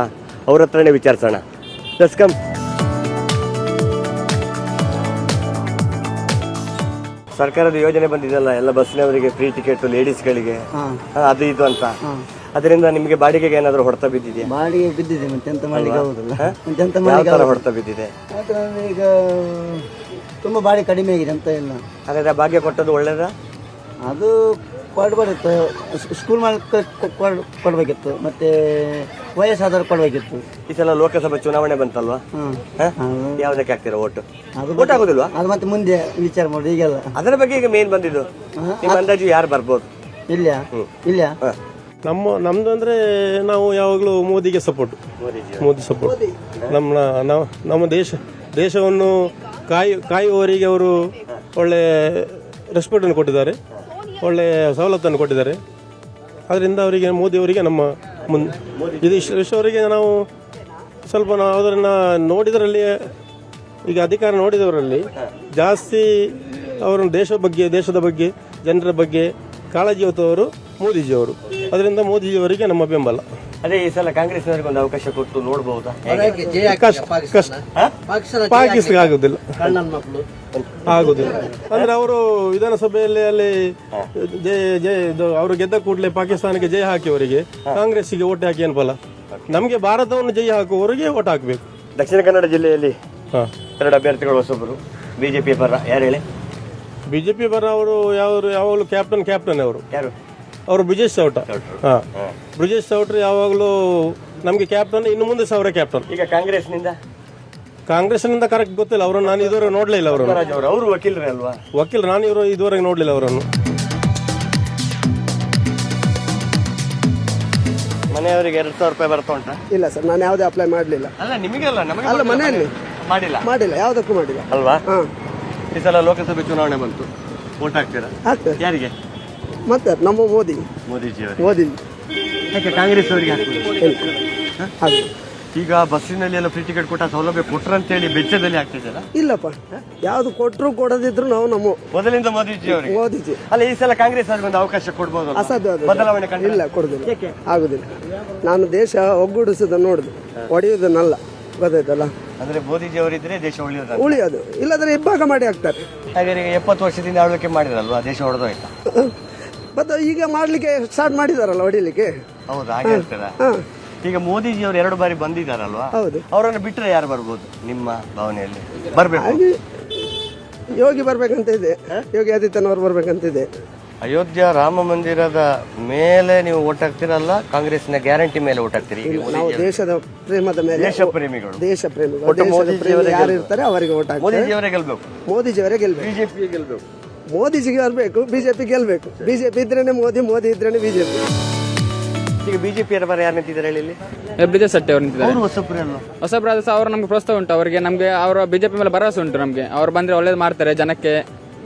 ಅವ್ರ ಹತ್ರನೇ ವಿಚಾರಿಸೋಣ. Let's come. ಸರ್ಕಾರದ ಯೋಜನೆ ಬಂದಿದೆಯಲ್ಲ, ಎಲ್ಲ ಬಸ್ಸಿನವರಿಗೆ ಫ್ರೀ ಟಿಕೆಟ್, ಲೇಡೀಸ್ಗಳಿಗೆ ಅದು ಇದು ಅಂತ. ಅದರಿಂದ ನಿಮಗೆ ಬಾಡಿಗೆಗೆ ಏನಾದರೂ ಹೊಡೆತ ಬಿದ್ದಿದೆಯಾ? ಬಾಡಿಗೆ ಬಿದ್ದಿದೆ, ಮತ್ತೆ ಎಂತ ಮಾಡ್ಲಿಕ್ಕೆ ಆಗುದಿಲ್ಲ. ಯಾವ ಥರ ಹೊಡೆತ ಬಿದ್ದಿದೆ? ಈಗ ತುಂಬಾ ಬಾಡಿಗೆ ಕಡಿಮೆ ಆಗಿದೆ ಅಂತ ಇಲ್ಲ. ಹಾಗಾದ್ರೆ ಭಾಗ್ಯ ಕೊಟ್ಟದ್ದು ಒಳ್ಳೇದಾ? ಅದು ಕೊಡ್ಬಾರಿತ್ತು. ಸ್ಕೂಲ್ ಕೊಡ್ಬೇಕಿತ್ತು, ಮತ್ತೆ ವಯಸ್ಸಾದವ್ರು ಕೊಡ್ಬೇಕಿತ್ತು. ಈ ಸಲ ಲೋಕಸಭೆ ಚುನಾವಣೆ ಬಂತಲ್ವಾ, ಯಾವ್ದಕ್ಕೆ ಹಾಕ್ತೀರಾ ಓಟ್? ಓಟ್ ಆಗುದಿಲ್ವಾ? ಅದು ಮತ್ತೆ ಮುಂದೆ ವಿಚಾರ ಮಾಡಿ. ಈಗೆಲ್ಲ ಅದರ ಬಗ್ಗೆ ಈಗ ಮೇನ್ ಬಂದಿದ್ದು. ನಿಮ್ಮ ಅಂದಾಜು ಯಾರು ಬರ್ಬೋದು? ಇಲ್ಲ ನಮ್ದು ಅಂದ್ರೆ ನಾವು ಯಾವಾಗಲೂ ಮೋದಿಗೆ ಸಪೋರ್ಟ್. ಮೋದಿ ಸಪೋರ್ಟ್. ನಮ್ಮ ದೇಶವನ್ನು ಕಾಯುವವರಿಗೆ ಅವರು ಒಳ್ಳೆ ರೆಸ್ಪೆಕ್ಟನ್ನು ಕೊಟ್ಟಿದ್ದಾರೆ, ಒಳ್ಳೆ ಸವಲತ್ತನ್ನು ಕೊಟ್ಟಿದ್ದಾರೆ. ಅದರಿಂದ ಅವರಿಗೆ ಮೋದಿಯವರಿಗೆ ನಮ್ಮ ಇಷ್ಟವರೆಗೆ ನಾವು ಸ್ವಲ್ಪ ಅದನ್ನು ನೋಡಿದರಲ್ಲಿ, ಈಗ ಅಧಿಕಾರ ನೋಡಿದವರಲ್ಲಿ ಜಾಸ್ತಿ ಅವರು ದೇಶದ ಬಗ್ಗೆ ಜನರ ಬಗ್ಗೆ ಕಾಳಜಿ ಹೊತ್ತವರು ಮೋದಿಜಿಯವರು. ಅದರಿಂದ ಮೋದಿಜಿಯವರಿಗೆ ನಮ್ಮ ಬೆಂಬಲ. ಅದೇ ಈ ಸಲ ಕಾಂಗ್ರೆಸ್ನವರಿಗೆ ಒಂದು ಅವಕಾಶ ಕೊಟ್ಟು ನೋಡಬಹುದಾ? ಪಾಕಿಸ್ತಾನ ಆಗುದಿಲ್ಲ ಅಂದ್ರೆ ಅವರು ವಿಧಾನಸಭೆಯಲ್ಲಿ ಅಲ್ಲಿ ಅವರು ಗೆದ್ದ ಕೂಡಲೇ ಪಾಕಿಸ್ತಾನಕ್ಕೆ ಜಯ ಹಾಕಿಯವರಿಗೆ ಕಾಂಗ್ರೆಸ್ಸಿಗೆ ಓಟ್ ಹಾಕಿ ಏನು ಫಲ? ನಮಗೆ ಭಾರತವನ್ನು ಜಯ ಹಾಕುವವರಿಗೆ ಓಟ್ ಹಾಕಬೇಕು. ದಕ್ಷಿಣ ಕನ್ನಡ ಜಿಲ್ಲೆಯಲ್ಲಿ 2 ಅಭ್ಯರ್ಥಿಗಳು ಹೊಸಬರು ಬಿಜೆಪಿ ಪರ. ಯಾರು ಹೇಳಿ? ಬಿಜೆಪಿ ಪರ ಅವರು ಯಾವಾಗಲೂ ಕ್ಯಾಪ್ಟನ್ ಅವರು. ಯಾರು? ಅವರು ಬ್ರಿಜೇಶ್ ಚೌಟ. ಬ್ರಿಜೇಶ್ ಚೌಟ್ರಿ ಯಾವಾಗಲೂ ನಮಗೆ ಕ್ಯಾಪ್ಟನ್. ಇನ್ನು ಮುಂದೆ ಅವರೇ ಕ್ಯಾಪ್ಟನ್. ಈಗ ಕಾಂಗ್ರೆಸ್ನಿಂದ ಕರೆಕ್ಟ್ ಗೊತ್ತಿಲ್ಲ ಅವರನ್ನು. ನಾನು ಇದುವರೆಗೆ ನೋಡಲೇ ಇಲ್ಲ ಅವರನ್ನು. ಅವರು ವಕೀಲರೇ ಅಲ್ವಾ? ವಕೀಲ. ನಾನು ಇದುವರೆಗೆ ನೋಡಲಿಲ್ಲ ಅವರನ್ನು. ಮನೆಯವರಿಗೆ 2,000 ರೂಪಾಯಿ ಬರ್ತಾ ಉಂಟಾ? ಇಲ್ಲ ಸರ್, ನಾನು ಯಾವುದೇ ಅಪ್ಲೈ ಮಾಡಲಿಲ್ಲ. ಅಲ್ಲ, ನಿಮಗೆಲ್ಲ ಅಲ್ಲ, ಮನೆಯಲ್ಲಿ ಮಾಡಿಲ್ಲ, ಯಾವುದಕ್ಕೂ ಮಾಡಿಲ್ಲ ಅಲ್ವಾ? ಈ ಸಲ ಲೋಕಸಭೆ ಚುನಾವಣೆ ಬಂತು, ವೋಟ್ ಹಾಕ್ತೀರಾ? ಆಗ್ತದೆ. ಯಾರಿಗೆ? ಮತ್ತೆ ನಮ್ಮ ಮೋದಿಜಿ. ಯಾಕೆ ಕಾಂಗ್ರೆಸ್ ಅವರಿಗೆ ಈಗ ಬಸ್ಸಿನಲ್ಲಿ ಎಲ್ಲ ಫ್ರೀ ಟಿಕೆಟ್ ಕೊಟ್ಟ ಸೌಲಭ್ಯ ಕೊಟ್ರಂತೇಳಿ ಬೆಚ್ಚದಲ್ಲಿ ಆಗ್ತಿದ್ದಲ್ಲ? ಇಲ್ಲಪ್ಪ, ಯಾವ್ದು ಕೊಟ್ಟರು ಕೊಡದಿದ್ರು ನಾವು ಮೊದಲಿಂದ ಮೋದಿಜಿ. ಅಲ್ಲ, ಈ ಸಲ ಕಾಂಗ್ರೆಸ್ ಅವ್ರಿಗೆ ಒಂದು ಅವಕಾಶ ಕೊಡ್ಬೋದು? ಅಸಾಧ್ಯ. ಬದಲಾವಣೆ ಇಲ್ಲ, ಕೊಡುದಿಲ್ಲ, ಆಗುದಿಲ್ಲ. ನಾನು ದೇಶ ಒಗ್ಗೂಡಿಸೋದು ನೋಡುದು, ಒಡೆಯುವುದನ್ನಲ್ಲ. ಗೊತ್ತಾಯ್ತಲ್ಲ? ಅಂದ್ರೆ ಮೋದಿಜಿ ಅವರಿದ್ರೆ ದೇಶ ಉಳಿಯೋದು, ಇಲ್ಲದ್ರೆ ಇಬ್ಬಾಗ ಮಾಡಿ ಹಾಕ್ತಾರೆ. ಹಾಗೆ 70 ವರ್ಷದಿಂದ ಆಳ್ವಿಕೆ ಮಾಡಿರಲ್ವಾ, ದೇಶ ಹೊಡೆದೋಯ್ತಾ? ಮತ್ತೆ ಈಗ ಮಾಡ್ಲಿಕ್ಕೆ ಸ್ಟಾರ್ಟ್ ಮಾಡಿದಾರಲ್ಲ ಹೊಡಿಲಿಕ್ಕೆ. ಹೌದು, ಹಾಗೆ ಆಗ್ತದ. ಈಗ ಮೋದಿಜಿ ಅವರು 2 ಬಾರಿ ಬಂದಿದ್ದಾರಲ್ವಾ? ಹೌದು. ಅವರನ್ನು ಬಿಟ್ಟರೆ ಯಾರು ಬರ್ಬೋದು ನಿಮ್ಮ ಭಾವನೆಯಲ್ಲಿ? ಬರ್ಬೇಕು, ಯೋಗಿ ಬರ್ಬೇಕಂತ ಇದೆ, ಯೋಗಿ ಆದಿತ್ಯನವರು ಬರ್ಬೇಕಂತ ಇದೆ. ಅಯೋಧ್ಯ ರಾಮ ಮಂದಿರದ ಮೇಲೆ ನೀವು ಓಟ್ ಹಾಕ್ತಿರಲ್ಲ, ಕಾಂಗ್ರೆಸ್ನ ಗ್ಯಾರಂಟಿ ಮೇಲೆ ಓಟ್ ಹಾಕ್ತೀರಿ? ನಾವು ದೇಶದ ಪ್ರೇಮದ ಮೇಲೆ, ದೇಶ ಪ್ರೇಮಿಗಳು ಯಾರು ಇರ್ತಾರೆ ಅವರಿಗೆ ಓಟ್ ಹಾಕ್ತಾರೆ. ಮೋದಿಜಿಯವರೇ ಗೆಲ್ಬೇಕು. ಬಿಜೆಪಿ ಗೆಲ್ಬೇಕು. ಮೋದಿಜಿಗೆ ಬರಬೇಕು, ಬಿಜೆಪಿ ಗೆಲ್ಬೇಕು. ಬಿಜೆಪಿ ಇದ್ರೇನೆ ಮೋದಿ ಇದ್ರೇನೆ ಬಿಜೆಪಿ. ಈಗ ಬಿಜೆಪಿ ಬರ ಯಾರು ನಿಂತಿದ್ದಾರೆ ಹೇಳಿ? ಬ್ರಿಜೇಶ್ ಶೆಟ್ಟಿ ಅವರು ನಿಂತಿದ್ದಾರೆ. ಹೊಸಬ್ರು ಸಹ ಅವರು ನಮ್ಗೆ ಪ್ರೋತ್ಸಾಹ ಉಂಟು. ಅವರಿಗೆ ನಮಗೆ ಅವರ ಬಿಜೆಪಿ ಮೇಲೆ ಭರವಸೆ ಉಂಟು. ನಮಗೆ ಅವ್ರು ಬಂದ್ರೆ ಒಳ್ಳೇದು ಮಾಡ್ತಾರೆ, ಜನಕ್ಕೆ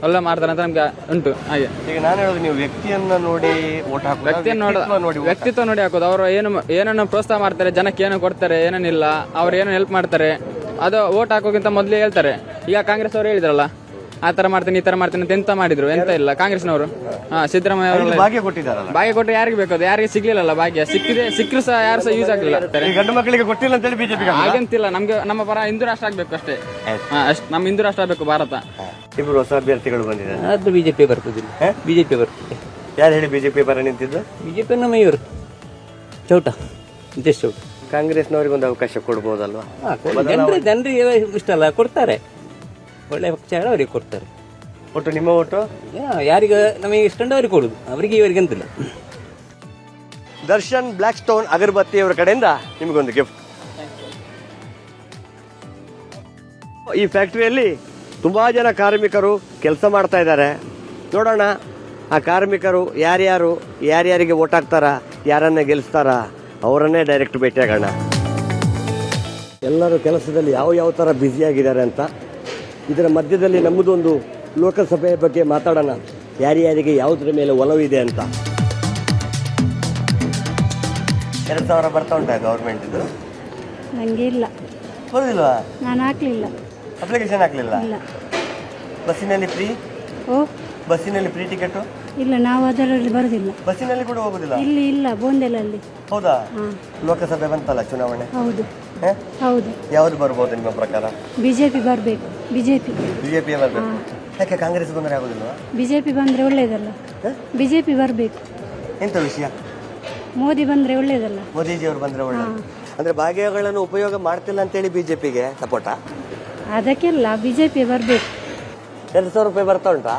ಒಳ್ಳೆ ಮಾಡ್ತಾರೆ ಅಂತ ನಮ್ಗೆ ಉಂಟು. ಹಾಗೆ ಈಗ ನಾನು ಹೇಳೋದು, ನೀವು ವ್ಯಕ್ತಿಯನ್ನ ನೋಡಿ ಓಟ್ ಹಾಕಿ, ವ್ಯಕ್ತಿತ್ವ ನೋಡಿ ಹಾಕೋದು. ಅವರು ಏನನ್ನು ಪ್ರೋತ್ಸಾಹ ಮಾಡ್ತಾರೆ, ಜನಕ್ಕೆ ಏನು ಕೊಡ್ತಾರೆ, ಏನೇನಿಲ್ಲ, ಅವ್ರು ಏನು ಹೆಲ್ಪ್ ಮಾಡ್ತಾರೆ, ಅದು ಓಟ್ ಹಾಕೋಕ್ಕಿಂತ ಮೊದಲೇ ಹೇಳ್ತಾರೆ. ಈಗ ಕಾಂಗ್ರೆಸ್ ಅವರು ಹೇಳಿದ್ರಲ್ಲ, ಆ ತರ ಮಾಡ್ತೀನಿ, ಈ ತರ ಮಾಡ್ತೀನಿ ಅಂತ ಎಂತ ಮಾಡಿದ್ರು? ಎಂತ ಇಲ್ಲ. ಕಾಂಗ್ರೆಸ್ನವರು ಸಿದ್ದರಾಮಯ್ಯ ಅವರು ಭಾಗ್ಯ ಕೊಟ್ಟಿದ್ದಾರಲ್ಲ. ಭಾಗ್ಯ ಕೊಟ್ಟು ಯಾರಿಗೆ ಬೇಕು? ಅದು ಯಾರಿಗೆ ಸಿಗ್ಲಿಲ್ಲ ಭಾಗ್ಯ. ಸಿಕ್ಕರು ಸಹ ಯಾರು ಸಹ ಯೂಸ್ ಆಗ್ಲಿಲ್ಲ. ಗಂಡು ಮಕ್ಕಳಿಗೆ ಕೊಟ್ಟಿಲ್ಲ ಅಂತ ಹೇಳಿ ಬಿಜೆಪಿ ಹಾಗಂತಿಲ್ಲ. ನಮ್ಗೆ ನಮ್ಮ ಪರ ಹಿಂದೂ ರಾಷ್ಟ್ರ ಆಗ್ಬೇಕು ಅಷ್ಟೇ. ನಮ್ಮ ಹಿಂದೂ ರಾಷ್ಟ್ರ ಆಗ್ಬೇಕು ಭಾರತ. ಇಬ್ಬರು ಹೊಸ ಅಭ್ಯರ್ಥಿಗಳು ಬಂದಿದ್ದಾರೆ. ಅದು ಬಿಜೆಪಿ ಬರ್ತದೆ. ಬಿಜೆಪಿ ಬರ್ತದೆ. ಯಾರು ಹೇಳಿ ಬಿಜೆಪಿ ಬರ ನಿಂತಿದ್ದು? ಬಿಜೆಪಿ ನಮ್ಮ ಇವರು ಚೌಟ, ಬ್ರಿಜೇಶ್ ಚೌಟ. ಕಾಂಗ್ರೆಸ್ನವರಿಗೆ ಒಂದು ಅವಕಾಶ ಕೊಡ್ಬೋದಲ್ವಾ? ಜನರಿಗೆ ಇಷ್ಟ ಅಲ್ಲ, ಕೊಡ್ತಾರೆ. ಒಳ್ಳೆ ಪಕ್ಷ ಅವರಿಗೆ ಕೊಡ್ತಾರೆ. ಒಟ್ಟು ನಿಮ್ಮ ಒಟ್ಟು ಯಾರಿಗೆ ನಮಗೆ ಇಷ್ಟಂಡವ್ರಿಗೆ ಕೊಡುದು, ಅವರಿಗೆ ಇವರಿಗೆ ಅಂತಿಲ್ಲ. ದರ್ಶನ್ ಬ್ಲ್ಯಾಕ್ ಸ್ಟೋನ್ ಅಗರಬತ್ತಿ ಅವರ ಕಡೆಯಿಂದ ನಿಮಗೊಂದು ಗಿಫ್ಟ್. ಈ ಫ್ಯಾಕ್ಟರಿಯಲ್ಲಿ ತುಂಬಾ ಜನ ಕಾರ್ಮಿಕರು ಕೆಲಸ ಮಾಡ್ತಾ ಇದ್ದಾರೆ. ನೋಡೋಣ ಆ ಕಾರ್ಮಿಕರು ಯಾರ್ಯಾರಿಗೆ ವೋಟ್ ಹಾಕ್ತಾರ, ಯಾರನ್ನ ಗೆಲ್ಲಿಸ್ತಾರ, ಅವರನ್ನೇ ಡೈರೆಕ್ಟ್ ಭೇಟಿಯಾಗೋಣ. ಎಲ್ಲರೂ ಕೆಲಸದಲ್ಲಿ ಯಾವ ಥರ ಬ್ಯುಸಿಯಾಗಿದ್ದಾರೆ ಅಂತ. ಇದರ ಮಧ್ಯದಲ್ಲಿ ನಮ್ಮದೊಂದು ಲೋಕಸಭೆಯ ಬಗ್ಗೆ ಮಾತಾಡೋಣ, ಯಾರ್ಯಾರಿಗೆ ಯಾವುದ್ರ ಮೇಲೆ ಒಲವಿದೆ ಅಂತ. 2000 ಬರ್ತಾ ಉಂಟಾ ಗೌರ್ಮೆಂಟ್ ಇದು? ನನಗೆ ಇಲ್ಲ, ಬರೋದಿಲ್ವಾ? ನಾನು ಹಾಕ್ಲಿಲ್ಲ. ಅಪ್ಲಿಕೇಶನ್ ಹಾಕ್ಲಿಲ್ಲ? ಇಲ್ಲ. ಬಸ್ಸಿನಲ್ಲಿ ಫ್ರೀ? ಓ ಬಸ್ಸಿನಲ್ಲಿ ಫ್ರೀ ಟಿಕೆಟ್? ಇಲ್ಲ, ನಾವು ಅದರಲ್ಲಿ ಬರೋದಿಲ್ಲ. ಬಸ್ಸಿನಲ್ಲಿ ಕೂಡ ಹೋಗುದಿಲ್ಲ? ಇಲ್ಲಿ ಇಲ್ಲ, ಬೋಂದೆಲಲ್ಲಿ. ಹೌದಾ? ಲೋಕಸಭೆ ಬಂತಲ್ಲ ಚುನಾವಣೆ, ಹೌದು ಹೌದು. ಯಾವ್ದು ಬರ್ಬೋದು ನಿಮ್ಮ ಪ್ರಕಾರ? ಬಿಜೆಪಿ ಬರಬೇಕು. ಬಿಜೆಪಿ ಬರ್ಬೇಕು. ಯಾಕೆ ಕಾಂಗ್ರೆಸ್ ಬಂದ್ರೆ ಆಗುದಿಲ್ವಾ? ಬಿಜೆಪಿ ಬಂದ್ರೆ ಒಳ್ಳೇದಲ್ಲ. ಬಿಜೆಪಿ ಬರಬೇಕು. ಎಂತ ವಿಷಯ? ಮೋದಿ ಬಂದ್ರೆ ಒಳ್ಳೇದಲ್ಲ. ಮೋದಿಜಿ ಅವರು ಬಂದ್ರೆ ಒಳ್ಳೆ. ಅಂದ್ರೆ ಭಾಗ್ಯಗಳನ್ನು ಉಪಯೋಗ ಮಾಡ್ತಿಲ್ಲ ಅಂತೇಳಿ ಬಿಜೆಪಿಗೆ ಸಪೋರ್ಟ? ಅದಕ್ಕೆಲ್ಲ ಬಿಜೆಪಿ ಬರಬೇಕು. 2000 ರೂಪಾಯಿ ಬರ್ತಾ ಉಂಟಾ?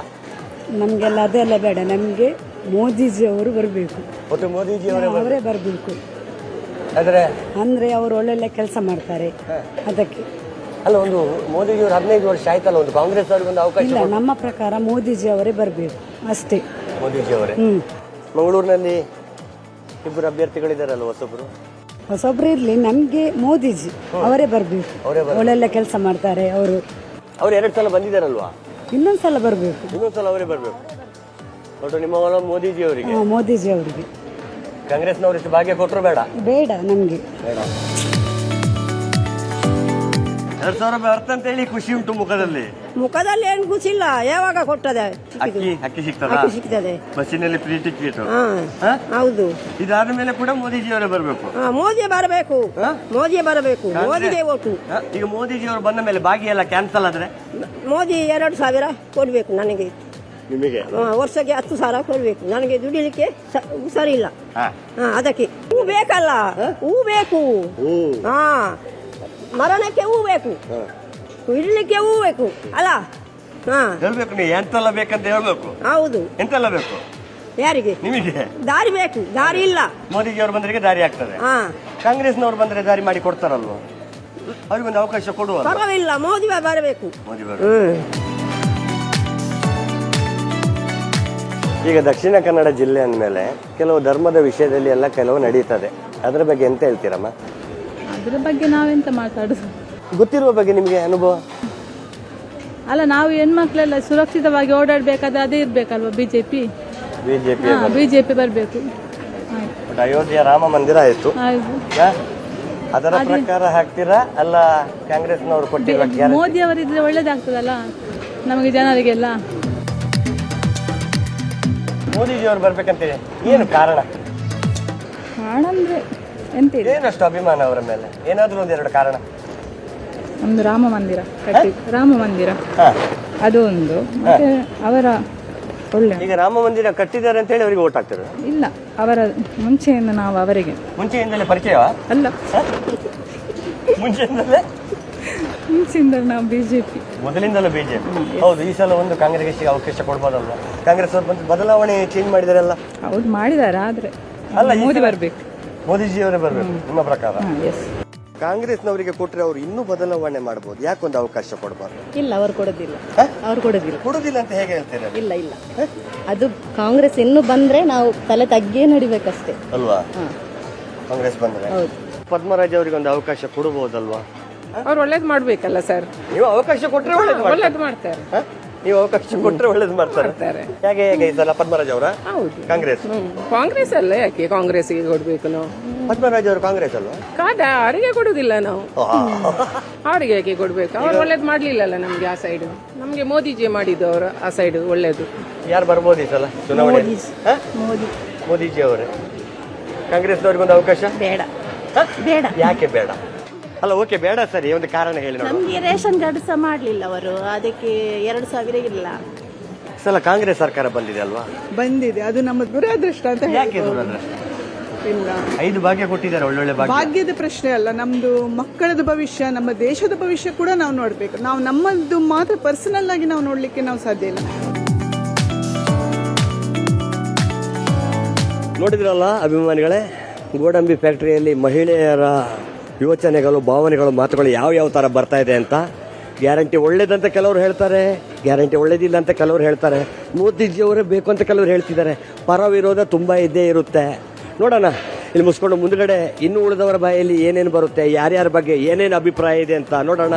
ನಮಗೆಲ್ಲ ಅದೆಲ್ಲ ಬೇಡ, ನಮಗೆ ಮೋದಿಜಿ ಅವರು ಬರಬೇಕು. ಒಟ್ಟು ಮೋದಿಜಿ ಅವರೇ ಬರಬೇಕು. ಅಂದ್ರೆ ಅವರು ಒಳ್ಳೊಳ್ಳೆ ಕೆಲಸ ಮಾಡ್ತಾರೆ ಅದಕ್ಕೆ. ಅಲ್ಲ, ಒಂದು ಮೋದಿಜಿ ಅವರು 15 ವರ್ಷ ಆಯ್ತಲ್ಲ, ಒಂದು ಕಾಂಗ್ರೆಸ್ ಅವ್ರಿಗೆ ಒಂದು ಅವಕಾಶ ಇಲ್ಲ, ನಮ್ಮ ಪ್ರಕಾರ ಮೋದಿಜಿ ಅವರೇ ಬರಬೇಕು ಅಷ್ಟೇ. ಮೋದಿಜಿ ಅವರೇ. ಮಂಗಳೂರಿನಲ್ಲಿ ಇಬ್ಬರು ಅಭ್ಯರ್ಥಿಗಳಿದಾರಲ್ಲ, ಹೊಸೊಬ್ರು ಇರ್ಲಿ, ನಮ್ಗೆ ಮೋದಿಜಿ ಅವರೇ ಬರಬೇಕು. ಒಳ್ಳೊಳ್ಳೆ ಕೆಲಸ ಮಾಡ್ತಾರೆ ಅವರು. 2 ಸಲ ಬಂದಿದ್ದಾರಲ್ವಾ? ಇನ್ನೊಂದ್ಸಲ ಬರಬೇಕು. ಇನ್ನೊಂದ್ಸಲ ಅವರೇ ಬರಬೇಕು. ಒಟ್ಟು ನಿಮ್ಮ ಒಲ ಮೋದಿಜಿ ಅವರಿಗೆ. ಮೋದಿಜಿ ಅವರಿಗೆ. ಕಾಂಗ್ರೆಸ್ನವರು ಇಷ್ಟು ಭಾಗ್ಯ ಕೊಟ್ಟರು ಬೇಡ ನಮ್ಗೆ. 2000 ರೂಪಾಯಿ ಅರ್ಥ ಅಂತ ಹೇಳಿ ಖುಷಿ ಉಂಟು ಮುಖದಲ್ಲಿ ಏನು ಖುಷಿ ಇಲ್ಲ. ಯಾವಾಗ ಕೊಟ್ಟದೆ ಅಕ್ಕಿ ಸಿಗ್ತದೆ, ಬಸ್ಸಿನಲ್ಲಿ ಫ್ರೀ ಟಿಕೆಟ್. ಹೌದು. ಇದಾದ ಮೇಲೆ ಕೂಡ ಮೋದಿಜಿ ಅವರೇ ಬರಬೇಕು. ಮೋದಿ ಬರಬೇಕು. ಮೋದಿಗೆ ಓಟು. ಈಗ ಮೋದಿಜಿ ಅವರು ಬಂದ ಮೇಲೆ ಭಾಗ್ಯ ಎಲ್ಲ ಕ್ಯಾನ್ಸಲ್ ಆದ್ರೆ ಮೋದಿ 2000 ಕೊಡ್ಬೇಕು ನನಗೆ. ನಿಮಗೆ ವರ್ಷಕ್ಕೆ 10,000 ಕೊಡ್ಬೇಕು. ನನಗೆ ದುಡಿಲಿಕ್ಕೆ ಸರಿ ಇಲ್ಲ. ಅದಕ್ಕೆ ಹೂ ಬೇಕಲ್ಲ, ಹೂ ಬೇಕು. ಮರಣಕ್ಕೆ ಹೂ ಬೇಕು, ಇಡ್ಲಿಕ್ಕೆ ಹೂ ಬೇಕು ಅಲ್ಲ. ಹೇಳ್ಬೇಕು, ನೀವು ಎಂತೆಲ್ಲ ಬೇಕಂತ ಹೇಳ್ಬೇಕು. ಹೌದು. ಎಂತೆಲ್ಲ ಬೇಕು ಯಾರಿಗೆ? ನಿಮಗೆ ದಾರಿ ಬೇಕು. ದಾರಿ ಇಲ್ಲ. ಮೋದಿಜಿ ಅವರು ಬಂದ್ರೆ ದಾರಿ ಆಗ್ತದೆ. ಕಾಂಗ್ರೆಸ್ನವ್ರು ಬಂದ್ರೆ ದಾರಿ ಮಾಡಿ ಕೊಡ್ತಾರಲ್ವ, ಅವ್ರಿಗೊಂದು ಅವಕಾಶ ಕೊಡುವ. ಪರವಾಗಿಲ್ಲ, ಮೋದಿ ಬರಬೇಕು. ಈಗ ದಕ್ಷಿಣ ಕನ್ನಡ ಜಿಲ್ಲೆ ಅಂದಮೇಲೆ ಕೆಲವು ಧರ್ಮದ ವಿಷಯದಲ್ಲಿ ಎಲ್ಲ ಕೆಲವು ನಡೀತದೆ. ಅದ್ರ ಬಗ್ಗೆ ಎಂತ ಹೇಳ್ತೀರಮ್ಮ? ಅದ್ರ ಬಗ್ಗೆ ನಾವೆಂತ ಮಾತಾಡುದು? ಗೊತ್ತಿರುವ ಬಗ್ಗೆ ನಿಮಗೆ ಅನುಭವ? ಅಲ್ಲ, ನಾವು ಹೆಣ್ಮಕ್ಳೆಲ್ಲ ಸುರಕ್ಷಿತವಾಗಿ ಓಡಾಡ್ಬೇಕಾದ್ರೆ ಅದೇ ಇರ್ಬೇಕಲ್ವಾ ಬಿಜೆಪಿ ಬರಬೇಕು. ಅಯೋಧ್ಯೆ ರಾಮ ಮಂದಿರ ಆಯ್ತು, ಅದರ ಪ್ರಕಾರ ಹಾಕ್ತೀರಾ ಅಲ್ಲ ಕಾಂಗ್ರೆಸ್ನವರು ಕೊಟ್ಟಿರುವ? ಮೋದಿ ಅವರಿದ್ರೆ ಒಳ್ಳೇದಾಗ್ತದಲ್ಲ ನಮಗೆ ಜನರಿಗೆಲ್ಲ. ಮೋದಿಜಿ ಅವರು ಬರ್ಬೇಕಂತ ಏನು ಕಾರಣ ಅಂದ್ರೆ ಎಂತ ಇದೆ? ಏನಷ್ಟು ಅಭಿಮಾನ ಅವರ ಮೇಲೆ? ಏನಾದ್ರೂ ಒಂದೆರಡು ಕಾರಣ? ಒಂದು ರಾಮ ಮಂದಿರ ಅದು ಒಂದು, ಮತ್ತೆ ಅವರ ಒಳ್ಳೆ. ಈಗ ರಾಮ ಮಂದಿರ ಕಟ್ಟಿದ್ದಾರೆ ಅಂತ ಹೇಳಿ ಅವರಿಗೆ ಓಟ್ ಹಾಕ್ತಾರೆ? ಇಲ್ಲ, ಅವರ ಮುಂಚೆಯಿಂದ ನಾವು ಅವರಿಗೆ. ಮುಂಚೆಯಿಂದಲೇ ಪರಿಚಯ ಅಲ್ಲ, ಮುಂಚೆಯಿಂದಲೇ ನಾವು ಬಿಜೆಪಿ. ಮೊದಲಿಂದಲೂ ಬಿಜೆಪಿ. ಹೌದು. ಈ ಸಲ ಒಂದು ಕಾಂಗ್ರೆಸ್ಗೆ ಅವಕಾಶ ಕೊಡ್ಬೋದಲ್ವಾ? ಕಾಂಗ್ರೆಸ್ ಅವರು ಬದಲಾವಣೆ ಚೇಂಜ್ ಮಾಡಿದಾರಲ್ಲ? ಹೌದು, ಮಾಡಿದ್ದಾರೆ. ಆದ್ರೆ ಅಲ್ಲ, ಮೋದಿ ಬರ್ಬೇಕು. ಮೋದಿಜಿ ಅವರೇ ಬರ್ಬೇಕು ನಿಮ್ಮ ಪ್ರಕಾರ? ಕಾಂಗ್ರೆಸ್ನವರಿಗೆ ಕೊಟ್ರೆ ಅವರು ಇನ್ನೂ ಬದಲಾವಣೆ ಮಾಡಬಹುದು, ಯಾಕೊಂದು ಅವಕಾಶ ಕೊಡಬಾರ್ದು? ಇಲ್ಲ, ಅವರು ಕೊಡೋದಿಲ್ಲ. ಕೊಡುದಿಲ್ಲ ಅಂತ ಹೇಗೆ ಹೇಳ್ತೀರಾ? ಇಲ್ಲ, ಅದು ಕಾಂಗ್ರೆಸ್ ಇನ್ನು ಬಂದ್ರೆ ನಾವು ತಲೆ ತಗ್ಗೇ ನಡಿಬೇಕಷ್ಟೇ ಅಲ್ವಾ? ಕಾಂಗ್ರೆಸ್ ಬಂದ್ರೆ ಪದ್ಮರಾಜ್ ಅವರಿಗೆ ಒಂದು ಅವಕಾಶ ಕೊಡಬಹುದಲ್ವಾ? ಅವ್ರು ಒಳ್ಳೇದು ಮಾಡ್ಬೇಕಲ್ಲ ಸರ್. ನೀವು ಅವಕಾಶ ಕೊಟ್ರೆ ಒಳ್ಳೇದು ಮಾಡ್ತಾರೆ. ನೀವು ಅವಕಾಶ ಕೊಟ್ರೆ ಒಳ್ಳೇದು ಮಾಡ್ತಾರೆ. ಹೇಗೆ ಈ ಸಲ ಪದ್ಮರಾಜ್ ಅವರ? ಹೌದು. ಕಾಂಗ್ರೆಸ್ ಅಲ್ಲ, ಯಾಕೆ ಕಾಂಗ್ರೆಸ್ಗೆ ಕೊಡ್ಬೇಕು ನಾವು? ಪದ್ಮರಾಜ್ ಅವರು ಕಾಂಗ್ರೆಸ್ ಅಲ್ವಾ? ಅವರಿಗೆ ಕೊಡುದಿಲ್ಲ ನಾವು. ಅವ್ರಿಗೆ ಯಾಕೆ ಕೊಡ್ಬೇಕು? ಅವ್ರು ಒಳ್ಳೇದು ಮಾಡ್ಲಿಲ್ಲಲ್ಲ ನಮ್ಗೆ ಆ ಸೈಡ್. ನಮ್ಗೆ ಮೋದಿಜಿ ಮಾಡಿದ್ದು ಅವರು ಆ ಸೈಡ್ ಒಳ್ಳೇದು. ಯಾರು ಬರ್ಬೋದು ಈ ಸಲ ಚುನಾವಣೆ? ಮೋದಿಜಿ ಅವರೇ. ಕಾಂಗ್ರೆಸ್ನವ್ರಿಗೊಂದು ಅವಕಾಶ ಬೇಡ. ಯಾಕೆ ಬೇಡ? ಅಲ್ಲ, ಓಕೆ, ಬೇಡ, ಸರಿ, ಒಂದು ಕಾರಣ ಹೇಳಿ. ನಮ್ಗೆ ರೇಷನ್ ಕಾರ್ಡ್ ಸಹ ಮಾಡ್ಲಿಲ್ಲ ಅವರು, ಅದಕ್ಕೆ 2,000 ಇಲ್ಲ. ಸಲ ಕಾಂಗ್ರೆಸ್ ಸರ್ಕಾರ ಬಂದಿದೆ ಅಲ್ವಾ? ಬಂದಿದೆ, ಅದು ನಮ್ಮ ದುರದೃಷ್ಟ ಅಂತ. ಯಾಕೆ ದುರದೃಷ್ಟ? ಇನ್ನ 5 ಭಾಗ್ಯ ಕೊಟ್ಟಿದ್ದಾರೆ, ಒಳ್ಳೊಳ್ಳೆ ಭಾಗ್ಯ. ಭಾಗ್ಯದ ಪ್ರಶ್ನೆ ಅಲ್ಲ, ನಮ್ದು ಮಕ್ಕಳದ ಭವಿಷ್ಯ, ನಮ್ಮ ದೇಶದ ಭವಿಷ್ಯ ಕೂಡ ನಾವು ನೋಡ್ಬೇಕು. ನಾವು ನಮ್ಮದು ಮಾತ್ರ ಪರ್ಸನಲ್ ಆಗಿ ನಾವು ನೋಡ್ಲಿಕ್ಕೆ ನಾವು ಸಾಧ್ಯ ಇಲ್ಲ. ನೋಡಿದ್ರಲ್ಲ ಅಭಿಮಾನಿಗಳೇ, ಗೋಡಂಬಿ ಫ್ಯಾಕ್ಟರಿಯಲ್ಲಿ ಮಹಿಳೆಯರ ಯೋಚನೆಗಳು, ಭಾವನೆಗಳು, ಮಾತುಗಳು ಯಾವ ಥರ ಬರ್ತಾ ಇದೆ ಅಂತ. ಗ್ಯಾರಂಟಿ ಒಳ್ಳೇದಂತ ಕೆಲವರು ಹೇಳ್ತಾರೆ, ಗ್ಯಾರಂಟಿ ಒಳ್ಳೇದಿಲ್ಲ ಅಂತ ಕೆಲವರು ಹೇಳ್ತಾರೆ, ಮೋದಿಜಿಯವರೇ ಬೇಕು ಅಂತ ಕೆಲವರು ಹೇಳ್ತಿದ್ದಾರೆ. ಪರ ವಿರೋಧ ತುಂಬ ಇದ್ದೇ ಇರುತ್ತೆ. ನೋಡೋಣ, ಇಲ್ಲಿ ಮುಗಿಸ್ಕೊಂಡು ಮುಂದುಗಡೆ ಇನ್ನು ಉಳಿದವರ ಬಾಯಲ್ಲಿ ಏನೇನು ಬರುತ್ತೆ, ಯಾರ್ಯಾರ ಬಗ್ಗೆ ಏನೇನು ಅಭಿಪ್ರಾಯ ಇದೆ ಅಂತ ನೋಡೋಣ.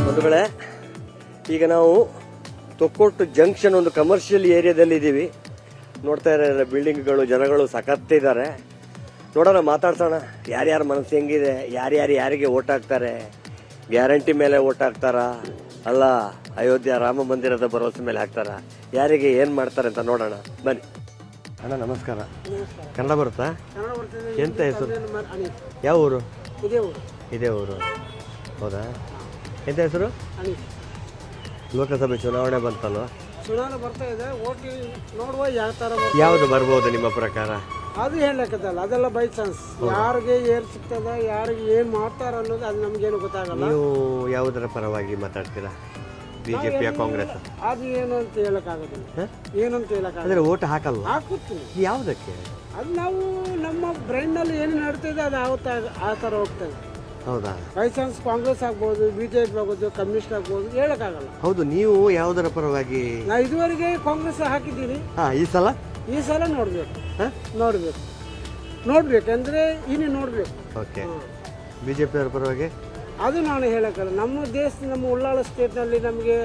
ಬಂಧುಗಳೇ, ಈಗ ನಾವು ತೊಕ್ಕೊಟ್ಟು ಜಂಕ್ಷನ್ ಒಂದು ಕಮರ್ಷಿಯಲ್ ಏರಿಯಾದಲ್ಲಿ ಇದ್ದೀವಿ. ನೋಡ್ತಾ ಇದ್ದಾರೆ ಬಿಲ್ಡಿಂಗ್ಗಳು, ಜನಗಳು ಸಖತ್ತಿದ್ದಾರೆ. ನೋಡೋಣ, ಮಾತಾಡ್ಸೋಣ, ಯಾರ್ಯಾರ ಮನಸ್ಸು ಹೆಂಗಿದೆ, ಯಾರಿಗೆ ಓಟ್ ಹಾಕ್ತಾರೆ, ಗ್ಯಾರಂಟಿ ಮೇಲೆ ಓಟ್ ಹಾಕ್ತಾರಾ ಅಲ್ಲ ಅಯೋಧ್ಯ ರಾಮ ಮಂದಿರದ ಭರವಸೆ ಮೇಲೆ ಹಾಕ್ತಾರ, ಯಾರಿಗೆ ಏನು ಮಾಡ್ತಾರೆ ಅಂತ ನೋಡೋಣ ಬನ್ನಿ. ಅಣ್ಣ ನಮಸ್ಕಾರ. ಕನ್ನಡ ಬರುತ್ತಾ? ಎಂತ ಹೆಸರು? ಯಾವ ಊರು? ಇದೇ ಊರು. ಹೌದಾ? ಎಂತ ಹೆಸರು? ಲೋಕಸಭೆ ಚುನಾವಣೆ ಬಂತಲ್ವ? ಚುನಾವಣೆ ಬರ್ತಾ ಇದೆ, ಓಟಿ ನೋಡುವ ಯಾವ ತರ ಯಾವುದು ಬರ್ಬೋದು ನಿಮ್ಮ ಪ್ರಕಾರ? ಅದು ಹೇಳಕ್ಕದಲ್ಲ, ಅದೆಲ್ಲ ಬೈ ಚಾನ್ಸ್. ಯಾರಿಗೆ ಏನ್ ಸಿಗ್ತದ, ಯಾರಿಗೆ ಏನ್ ಮಾಡ್ತಾರ ಅನ್ನೋದು ಅದು ನಮ್ಗೇನು ಗೊತ್ತಾಗಲ್ಲ. ನೀವು ಯಾವುದರ ಪರವಾಗಿ ಮಾತಾಡ್ತೀರಾ? ಬಿಜೆಪಿಯ ಕಾಂಗ್ರೆಸ್? ಅದು ಏನು ಅಂತ ಹೇಳಕ್ಕಾಗೋದಿಲ್ಲ. ಏನು ಅಂತ ಹೇಳಕ್ಕಾಗಲ್ಲ. ಅಂದ್ರೆ ಓಟ್ ಹಾಕಲ್ವಾ? ಹಾಕುತ್ತೀನಿ. ಯಾವುದಕ್ಕೆ? ಅದು ನಾವು ನಮ್ಮ ಬ್ರೈನ್ ನಲ್ಲಿ ಏನು ನಡ್ತಿದೆ ಅದು ಆ ತರ ಹೋಗ್ತದೆ. ಹೌದಾ? ಬೈ ಚಾನ್ಸ್ ಕಾಂಗ್ರೆಸ್ ಆಗ್ಬೋದು, ಬಿಜೆಪಿ ಆಗ್ಬೋದು, ಕಮ್ಯುನಿಸ್ಟ್ ಆಗ್ಬೋದು, ಹೇಳಕ್ಕಾಗಲ್ಲ. ಹೌದು. ನೀವು ಯಾವುದರ ಪರವಾಗಿ? ನಾ ಇದುವರೆಗೆ ಕಾಂಗ್ರೆಸ್ ಹಾಕಿದ್ದೀನಿ. ಈ ಸಲ ನೋಡ್ಬೇಕಂದ್ರೆ ಇನ್ನು ನೋಡ್ಬೇಕು. ಓಕೆ. ಬಿಜೆಪಿ ಅವರ ಪರವಾಗಿ? ಅದು ನಾನು ಹೇಳಕ್ಕಲ್ಲ. ನಮ್ಮ ದೇಶ, ನಮ್ಮ ಉಳ್ಳಾಳ ಸ್ಟೇಟ್ನಲ್ಲಿ ನಮಗೆ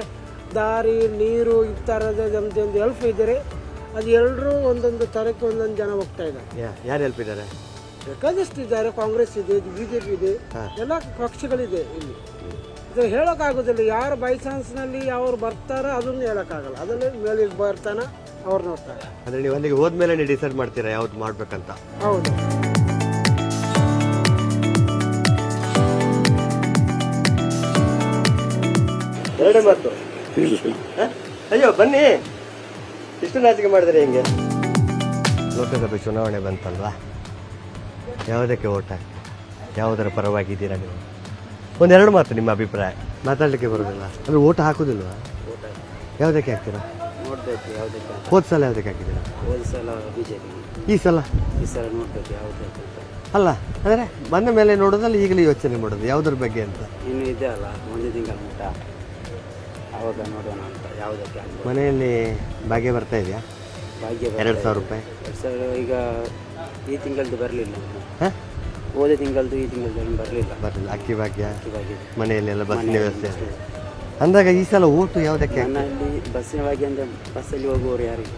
ದಾರಿ, ನೀರು ಈ ಥರದ ನಮ್ದೊಂದು ಹೆಲ್ಪ್ ಇದ್ದಾರೆ. ಅದು ಎಲ್ಲರೂ ಒಂದೊಂದು ಥರಕ್ಕೆ ಒಂದೊಂದು ಜನ ಹೋಗ್ತಾ ಇದ್ದಾರೆ. ಯಾರು ಹೆಲ್ಪ್ ಇದ್ದಾರೆ? ಬೇಕಾದಷ್ಟು ಇದ್ದಾರೆ. ಕಾಂಗ್ರೆಸ್ ಇದೆ, ಬಿಜೆಪಿ ಇದೆ, ಎಲ್ಲ ಪಕ್ಷಗಳಿದೆ ಇಲ್ಲಿ. ಇದು ಹೇಳೋಕ್ಕಾಗೋದಿಲ್ಲ. ಯಾರು ಬೈ ಚಾನ್ಸ್ನಲ್ಲಿ ಅವ್ರು ಬರ್ತಾರೋ ಅದನ್ನು ಹೇಳೋಕ್ಕಾಗಲ್ಲ. ಅದರಲ್ಲಿ ಮೇಲೆ ಬರ್ತಾನ ಅವ್ರು ನೋಡ್ತಾರೆ. ಅಂದ್ರೆ ನೀವು ಅಲ್ಲಿಗೆ ಹೋದ್ಮೇಲೆ ನೀವು ಡಿಸೈಡ್ ಮಾಡ್ತೀರಾ ಯಾವ್ದು ಮಾಡ್ಬೇಕಂತ? ಹೌದು. ಎರಡೇ ಮಾತು. ಅಯ್ಯೋ ಬನ್ನಿ, ಇಷ್ಟು ನಾಚಿಕೆ ಮಾಡಿದ್ರೆ ಹೆಂಗೆ? ಲೋಕಸಭೆ ಚುನಾವಣೆ ಬಂತಲ್ವಾ? ಯಾವುದಕ್ಕೆ ಓಟ್ ಹಾಕಿ, ಯಾವುದರ ಪರವಾಗಿದ್ದೀರಾ ನೀವು? ಒಂದೆರಡು ಮಾತು ನಿಮ್ಮ ಅಭಿಪ್ರಾಯ. ಮಾತಾಡಲಿಕ್ಕೆ ಬರೋದಿಲ್ಲ ಅಂದ್ರೆ ಓಟ್ ಹಾಕೋದಿಲ್ವಾ? ಯಾವುದಕ್ಕೆ ಹಾಕ್ತೀರಾ? ನೋಡ್ಬೇಕು ಯಾವುದಕ್ಕೆ. ಹೋದ ಸಲ ಯಾವುದಕ್ಕೆ ಹಾಕಿದ್ದೀರಾ? ಹೋದ ಸಲ ಬಿಜೆಪಿ, ಈ ಸಲ ನೋಡ್ಬೇಕು ಯಾವುದಕ್ಕೆ. ಅಲ್ಲ ಅಂದರೆ ಬಂದ ಮೇಲೆ ನೋಡೋದಲ್ಲ, ಈಗಲೇ ಯೋಚನೆ ಮಾಡೋದು ಯಾವುದ್ರ ಬಗ್ಗೆ ಅಂತ? ಇನ್ನು ಇದೆ ಅಲ್ಲ, ಒಂದು ತಿಂಗಳ ಮಟ್ಟ, ಆವಾಗ ನೋಡೋಣ ಅಂತ ಯಾವುದಕ್ಕೆ. ಮನೆಯಲ್ಲಿ ಭಾಗ್ಯ ಬರ್ತಾ ಇದೆಯಾ? ಭಾಗ್ಯ 2,000 ರೂಪಾಯಿ. 2,000 ಈಗ ಈ ತಿಂಗಳದ್ದು ಬರಲಿಲ್ಲ. ಹೋದ ತಿಂಗಳದ್ದು ಈ ತಿಂಗಳದ್ದು ಬರಲಿಲ್ಲ. ಅಕ್ಕಿ ಭಾಗ್ಯ, ಮನೆಯಲ್ಲೆಲ್ಲ ಬಸ್ಸಿನ ವ್ಯವಸ್ಥೆ ಅಂದಾಗ ಈ ಸಲ ಓಟು ಯಾವುದಕ್ಕೆ? ಮನೆಯಲ್ಲಿ ಬಸ್ಸಿನ ಭಾಗ್ಯ ಅಂದರೆ ಬಸ್ಸಲ್ಲಿ ಹೋಗುವವರು ಯಾರಿಗೆ?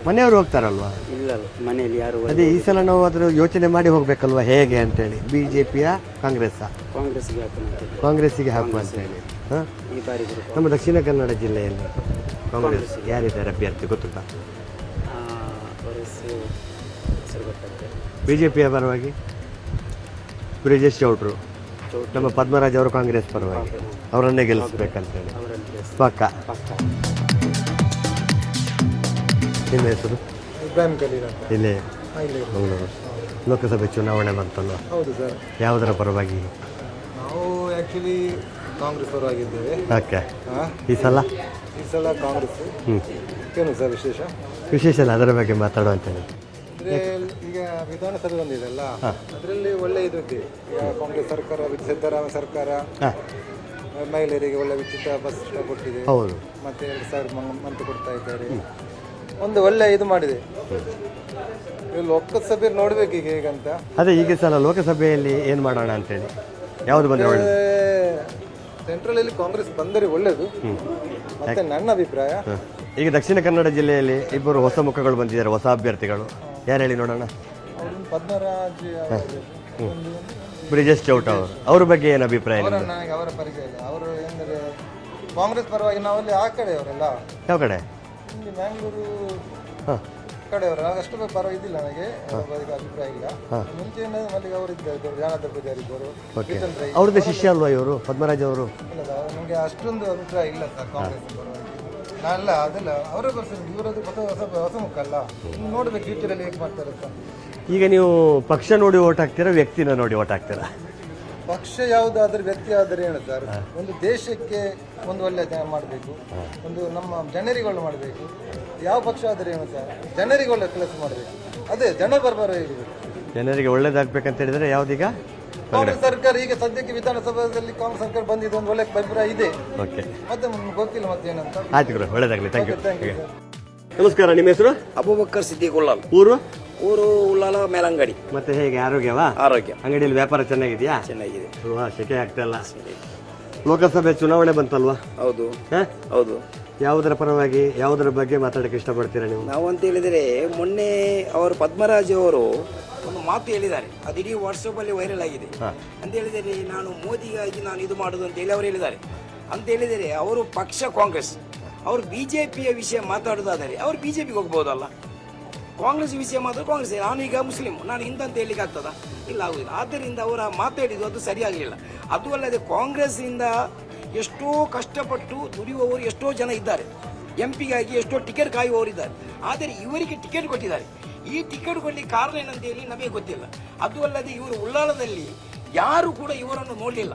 ಮನೆಯವರು ಹೋಗ್ತಾರಲ್ವಾ? ಇಲ್ಲ, ಮನೆಯಲ್ಲಿ ಯಾರು. ಅದೇ ಈ ಸಲ ನಾವು ಅದ್ರ ಯೋಚನೆ ಮಾಡಿ ಹೋಗ್ಬೇಕಲ್ವಾ ಹೇಗೆ ಅಂತೇಳಿ. ಬಿಜೆಪಿಯ ಕಾಂಗ್ರೆಸ್? ಕಾಂಗ್ರೆಸ್ಗೆ ಹಾಕೋಣ. ಕಾಂಗ್ರೆಸ್ಸಿಗೆ ಹಾಕುವ ಅಂತೇಳಿ. ಈ ಬಾರಿ ನಮ್ಮ ದಕ್ಷಿಣ ಕನ್ನಡ ಜಿಲ್ಲೆಯಲ್ಲಿ ಕಾಂಗ್ರೆಸ್ ಯಾರಿದ್ದಾರೆ ಅಭ್ಯರ್ಥಿ ಗೊತ್ತುಂಟಾ? ಬಿಜೆಪಿಯ ಪರವಾಗಿ ಬ್ರಿಜೇಶ್ ಚೌಟ್ರು, ನಮ್ಮ ಪದ್ಮರಾಜ್ ಅವರು ಕಾಂಗ್ರೆಸ್ ಪರವಾಗಿ, ಅವರನ್ನೇ ಗೆಲ್ಲಿಸ್ಬೇಕಂತೇಳಿ ಪಕ್ಕ. ನಿಮ್ಮ ಹೆಸರು? ಇಲ್ಲೇ ಮಂಗಳೂರು. ಲೋಕಸಭೆ ಚುನಾವಣೆ ಬಂತಲ್ವ? ಹೌದು ಸರ್. ಯಾವುದರ ಪರವಾಗಿ? ನಾವು ಆ್ಯಕ್ಚುಲಿ ಕಾಂಗ್ರೆಸ್ ಪರವಾಗಿದ್ದೇವೆ. ಓಕೆ. ಈ ಸಲ ಕಾಂಗ್ರೆಸ್. ಏನು ಸರ್ ವಿಶೇಷ? ವಿಶೇಷ ಅಲ್ಲ, ಅದರ ಬಗ್ಗೆ ಮಾತಾಡುವ ಅಂತೇಳಿ. ಅಂದರೆ ಈಗ ವಿಧಾನಸಭೆ ಬಂದಿದೆಲ್ಲ, ಅದರಲ್ಲಿ ಒಳ್ಳೆ ಇದು ಇದೆ. ಈಗ ಕಾಂಗ್ರೆಸ್ ಸರ್ಕಾರ, ಸಿದ್ದರಾಮಯ್ಯ ಸರ್ಕಾರ ಮಹಿಳೆಯರಿಗೆ ಒಳ್ಳೆ ಉಚಿತ ಬಸ್ ಕೊಟ್ಟಿದೆ. ಹೌದು. ಮತ್ತೆ 2,000 ಮಂತ್ ಕೊಡ್ತಾ ಇದ್ದಾರೆ. ಒಂದು ಒಳ್ಳೆ ಇದು ಮಾಡಿದೆ. ಲೋಕಸಭೆ ನೋಡ್ಬೇಕು ಈಗ ಹೇಗಂತ. ಅದೇ ಈಗ ಸಲ ಲೋಕಸಭೆಯಲ್ಲಿ ಏನು ಮಾಡೋಣ ಅಂತೇಳಿ, ಯಾವುದು ಬಂದರೆ ಒಳ್ಳೆಯದು? ಸೆಂಟ್ರಲ್ ಕಾಂಗ್ರೆಸ್ ಬಂದರೆ ಒಳ್ಳೆಯದು ಮತ್ತೆ ನನ್ನ ಅಭಿಪ್ರಾಯ. ಈಗ ದಕ್ಷಿಣ ಕನ್ನಡ ಜಿಲ್ಲೆಯಲ್ಲಿ ಇಬ್ಬರು ಹೊಸ ಮುಖಗಳು ಬಂದಿದ್ದಾರೆ, ಹೊಸ ಅಭ್ಯರ್ಥಿಗಳು. ಯಾರು ಹೇಳಿ ನೋಡೋಣ? ಪದ್ಮರಾಜ್, ಬ್ರಿಜೇಶ್ ಚೌಟ ಅವರು, ಅವ್ರ ಬಗ್ಗೆ ಏನು ಅಭಿಪ್ರಾಯ? ನನಗೆ ಅವರ ಪರಿಚಯ ಇಲ್ಲ. ಅವರು ಎಂದರೆ ಕಾಂಗ್ರೆಸ್ ಪರವಾಗಿ ನಾವಲ್ಲಿ ಆ ಕಡೆಯವರೆಲ್ಲ. ಯಾವ ಕಡೆ? ಇಲ್ಲಿ ಮ್ಯಾಂಗ್ಳೂರು ಕಡೆಯವರ ಅಷ್ಟು ಪರವಾಗಿದ್ದಿಲ್ಲ ನನಗೆ, ಅಭಿಪ್ರಾಯ ಇಲ್ಲ. ಮುಂಚೆ ಮಲ್ಲಿಗೆ ಅವರು ಇದ್ದಾರೆ, ಜಾನದ ಪೂಜಾರಿ ಇದ್ದರು. ಅವ್ರದ್ದು ಶಿಷ್ಯ ಅಲ್ವಾ ಇವರು ಪದ್ಮರಾಜ್ ಅವರು? ಇಲ್ಲ, ನಮಗೆ ನನಗೆ ಅಷ್ಟೊಂದು ಅಭಿಪ್ರಾಯ ಇಲ್ಲ ಸರ್ ಕಾಂಗ್ರೆಸ್ ಪರವಾಗಿ. ಅಲ್ಲ ಅದಲ್ಲ ಅವರೇ ಬರ್ತಾರೆ, ಇವರದ್ದು ಹೊಸ ಮುಖ ಅಲ್ಲ, ನೋಡ್ಬೇಕು ಫ್ಯೂಚರಲ್ಲಿ ಹೇಗೆ ಮಾಡ್ತಾರೆ ಅಂತ. ಈಗ ನೀವು ಪಕ್ಷ ನೋಡಿ ಓಟ್ ಹಾಕ್ತೀರಾ, ವ್ಯಕ್ತಿನ ನೋಡಿ ಓಟ್ ಹಾಕ್ತೀರಾ? ಪಕ್ಷ ಯಾವುದಾದ್ರೂ ವ್ಯಕ್ತಿ ಆದರೆ ಏನು ಸರ್, ಒಂದು ದೇಶಕ್ಕೆ ಒಂದು ಒಳ್ಳೆ ಮಾಡಬೇಕು, ಒಂದು ನಮ್ಮ ಜನರಿಗೆ ಒಳ್ಳೆ ಮಾಡಬೇಕು. ಯಾವ ಪಕ್ಷ ಆದರೆ ಏನು ಸರ್, ಜನರಿಗೆ ಒಳ್ಳೆ ಕೆಲಸ ಮಾಡಬೇಕು, ಅದೇ ಜನ ಬರ್ಬಾರ ಇರಬೇಕು. ಜನರಿಗೆ ಒಳ್ಳೇದಾಗ್ಬೇಕಂತ ಹೇಳಿದ್ರೆ ಯಾವ್ದೀಗ ಕಾಂಗ್ರೆಸ್ ಸರ್ಕಾರ ಈಗ ಸದ್ಯಕ್ಕೆ ವಿಧಾನಸಭೆಯಲ್ಲಿ ಕಾಂಗ್ರೆಸ್ ಸರ್ಕಾರ ಬಂದಿದೆ, ಒಂದು ಒಳ್ಳೆ ಅಭಿಪ್ರಾಯ ಇದೆ. ಓಕೆ, ಮತ್ತೆ ಗೊತ್ತಿಲ್ಲ ಮತ್ತೆ ಏನಂತ. ಆಯ್ತು ಗುರು, ಒಳ್ಳೇದಾಗಲಿ, thank you. Thank you sir. ನಮಸ್ಕಾರ, ನಿಮ್ಮ ಹೆಸರು? ಅಬೂಬಕ್ಕರ್ ಸಿದ್ದಿಕ್ ಉಳ್ಳಾಲ್. ಊರು? ಊರು ಉಳ್ಳಾಲ ಮೇಲಂಗಡಿ. ಮತ್ತೆ ಹೇಗೆ ಆರೋಗ್ಯವಾ? ಆರೋಗ್ಯ ಅಂಗಡಿಯಲ್ಲಿ ವ್ಯಾಪಾರ ಚೆನ್ನಾಗಿದೆಯಾ? ಚೆನ್ನಾಗಿದೆ. ಶೆಕೆ ಆಗ್ತಾ ಇಲ್ಲ. ಲೋಕಸಭೆ ಚುನಾವಣೆ ಬಂತಲ್ವಾ? ಹೌದು ಹೌದು. ಯಾವುದರ ಪರವಾಗಿ, ಯಾವುದರ ಬಗ್ಗೆ ಮಾತಾಡಕ್ಕೆ ಇಷ್ಟಪಡ್ತೀರಾ ನೀವು? ನಾವು ಅಂತ ಹೇಳಿದರೆ ಮೊನ್ನೆ ಅವರು ಪದ್ಮರಾಜ್ ಅವರು ಒಂದು ಮಾತು ಹೇಳಿದ್ದಾರೆ, ಅದು ಇಡೀ ವಾಟ್ಸಪ್ ಅಲ್ಲಿ ವೈರಲ್ ಆಗಿದೆ. ಅಂತ ಹೇಳಿದರೆ ನಾನು ಮೋದಿಗಾಗಿ ನಾನು ಇದು ಮಾಡೋದು ಅಂತ ಹೇಳಿ ಅವರು ಹೇಳಿದ್ದಾರೆ. ಅಂತ ಹೇಳಿದರೆ ಅವರು ಪಕ್ಷ ಕಾಂಗ್ರೆಸ್, ಅವರು ಬಿಜೆಪಿಯ ವಿಷಯ ಮಾತಾಡೋದಾದರೆ ಅವರು ಬಿಜೆಪಿಗೆ ಹೋಗ್ಬೋದಲ್ಲ. ಕಾಂಗ್ರೆಸ್ ವಿಷಯ ಮಾತ್ರ ಕಾಂಗ್ರೆಸ್. ನಾನೀಗ ಮುಸ್ಲಿಂ, ನಾನು ಹಿಂದೆ ಅಂತ ಹೇಳಿಕ್ಕೆ ಆಗ್ತದ? ಇಲ್ಲ, ಆಗುದಿಲ್ಲ. ಆದ್ದರಿಂದ ಅವರ ಮಾತಾಡಿದ್ದು ಅದು ಸರಿಯಾಗಲಿಲ್ಲ. ಅದು ಅಲ್ಲದೆ ಕಾಂಗ್ರೆಸ್ನಿಂದ ಎಷ್ಟೋ ಕಷ್ಟಪಟ್ಟು ದುಡಿಯುವವರು ಎಷ್ಟೋ ಜನ ಇದ್ದಾರೆ, ಎಂಪಿಗಾಗಿ ಎಷ್ಟೋ ಟಿಕೆಟ್ ಕಾಯುವವರು ಇದ್ದಾರೆ. ಆದರೆ ಇವರಿಗೆ ಟಿಕೆಟ್ ಕೊಟ್ಟಿದ್ದಾರೆ. ಈ ಟಿಕೆಟ್ ಕೊಡಲಿಕ್ಕೆ ಕಾರಣ ಏನಂತ ಹೇಳಿ ನಮಗೆ ಗೊತ್ತಿಲ್ಲ. ಅದು ಅಲ್ಲದೆ ಇವರು ಉಳ್ಳಾಲದಲ್ಲಿ ಯಾರು ಕೂಡ ಇವರನ್ನು ನೋಡಲಿಲ್ಲ.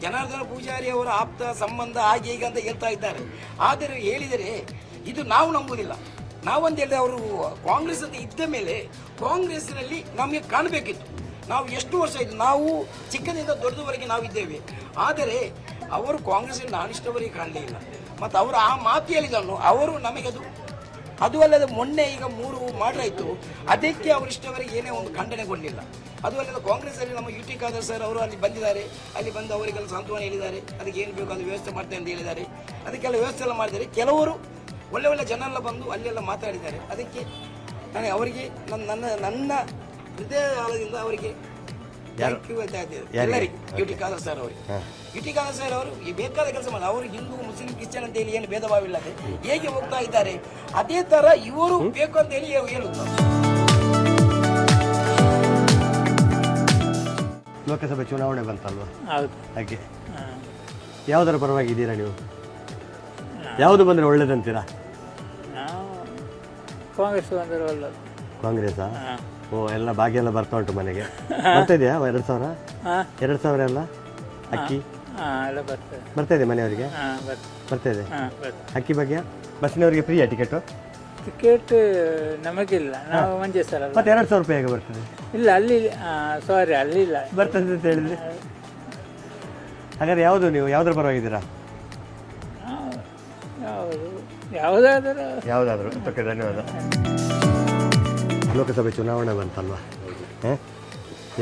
ಜನಾರ್ದನ ಪೂಜಾರಿ ಅವರ ಆಪ್ತ ಸಂಬಂಧ ಹಾಗೆ ಹೀಗೆ ಅಂತ ಹೇಳ್ತಾ ಇದ್ದಾರೆ. ಆದರೆ ಹೇಳಿದರೆ ಇದು ನಾವು ನಂಬುವುದಿಲ್ಲ. ನಾವಂತ ಹೇಳಿದ್ರೆ ಅವರು ಕಾಂಗ್ರೆಸ್ ಅಂತ ಇದ್ದ ಮೇಲೆ ಕಾಂಗ್ರೆಸ್ನಲ್ಲಿ ನಮಗೆ ಕಾಣಬೇಕಿತ್ತು. ನಾವು ಎಷ್ಟು ವರ್ಷ ಇದ್ದು, ನಾವು ಚಿಕ್ಕದಿಂದ ದೊಡ್ಡದವರೆಗೆ ನಾವಿದ್ದೇವೆ. ಆದರೆ ಅವರು ಕಾಂಗ್ರೆಸ್ನಲ್ಲಿ ನಾನಿಷ್ಟವರೆಗೆ ಕಾಣಲೇ ಇಲ್ಲ. ಮತ್ತು ಅವರು ಆ ಮಾತು ಹೇಳಿದನ್ನು ಅವರು ನಮಗೆ ಅದು ಅಲ್ಲದೆ ಮೊನ್ನೆ ಈಗ 3 ಮಾಡಲಾಯಿತು, ಅದಕ್ಕೆ ಅವರಿಷ್ಟವರೆಗೆ ಏನೇ ಒಂದು ಖಂಡನೆ ಕೊಡಲಿಲ್ಲ. ಅದು ಅಲ್ಲದೆ ಕಾಂಗ್ರೆಸ್ಸಲ್ಲಿ ನಮ್ಮ ಯು ಟಿ ಖಾದರ್ ಸರ್ ಅವರು ಅಲ್ಲಿ ಬಂದಿದ್ದಾರೆ, ಅಲ್ಲಿ ಬಂದು ಅವರಿಗೆಲ್ಲ ಸಾಂತ್ವನ ಹೇಳಿದ್ದಾರೆ, ಅದಕ್ಕೆ ಏನು ಬೇಕು ಅದು ವ್ಯವಸ್ಥೆ ಮಾಡ್ತೇವೆ ಅಂತ ಹೇಳಿದ್ದಾರೆ. ಅದಕ್ಕೆಲ್ಲ ವ್ಯವಸ್ಥೆ ಎಲ್ಲ ಮಾಡಿದ್ದಾರೆ. ಕೆಲವರು ಒಳ್ಳೆ ಒಳ್ಳೆ ಜನ ಎಲ್ಲ ಬಂದು ಅಲ್ಲೆಲ್ಲ ಮಾತಾಡಿದ್ದಾರೆ. ಅದಕ್ಕೆ ನಾನು ಅವರಿಗೆ ನನ್ನ ಹೃದಯ ಆಳದಿಂದ ಅವರಿಗೆ ಥ್ಯಾಂಕ್ ಯು ಹೇಳ್ತಾ ಇದ್ದೇವೆ ಎಲ್ಲರಿಗೆ. ಯು ಟಿ ಖಾದರ್ ಸರ್ ಅವರಿಗೆ, ಯು ಟಿ ಖಾದರ್ ಸರ್ ಅವರು ಈ ಬೇಕಾದ ಕೆಲಸ ಮಾಡಿ, ಅವರು ಹಿಂದೂ ಮುಸ್ಲಿಂ ಕ್ರಿಶ್ಚಿಯನ್ ಅಂತ ಹೇಳಿ ಏನು ಭೇದ ಭಾವ ಇಲ್ಲದೆ ಹೇಗೆ ಹೋಗ್ತಾ ಇದ್ದಾರೆ ಅದೇ ತರ ಇವರು ಬೇಕು ಅಂತ ಹೇಳಿ ಹೇಳುತ್ತಾರೆ. ಲೋಕಸಭೆ ಚುನಾವಣೆ ಬಂತಲ್ವಾ? ಹಾಗೆ ಯಾವುದರ ಪರವಾಗಿದ್ದೀರಾ ನೀವು? ಯಾವುದು ಬಂದರೆ ಒಳ್ಳೇದಂತೀರಾ? ಕಾಂಗ್ರೆಸ್ ಬಂದರೆ ಒಳ್ಳೇದು. ಕಾಂಗ್ರೆಸ್ಸಾ? ಓ, ಎಲ್ಲ ಭಾಗ್ಯ ಎಲ್ಲ ಬರ್ತಾ ಉಂಟು ಮನೆಗೆ. ಬರ್ತಾ ಇದೆಯಾ 2,000 ಎಲ್ಲ ಅಕ್ಕಿ ಬರ್ತಾ ಇದೆ ಮನೆಯವರಿಗೆ? ಬರ್ತಾ ಇದೆ ಅಕ್ಕಿ ಭಾಗ್ಯ. ಬಸ್ಸಿನವರಿಗೆ ಫ್ರೀಯಾ ಟಿಕೆಟು? ಟಿಕೆಟ್ ನಮಗಿಲ್ಲ, ನಾವು ಮಂಜೇಶ್ವರ. ಮತ್ತೆ 2,000 ರೂಪಾಯಿ ಹೇಗೆ ಬರ್ತದೆ? ಇಲ್ಲ, ಅಲ್ಲಿ ಸಾರಿ, ಅಲ್ಲಿ ಇಲ್ಲ. ಬರ್ತದೆ ಅಂತ ಹೇಳಿದ್ರೆ ಹಾಗಾದ್ರೆ ಯಾವುದು, ನೀವು ಯಾವುದ್ರ ಪರವಾಗಿದ್ದೀರಾ? ಯಾವುದಾದ್ರೂ. ಓಕೆ, ಧನ್ಯವಾದ. ಲೋಕಸಭೆ ಚುನಾವಣೆ ಬಂತಲ್ವಾ?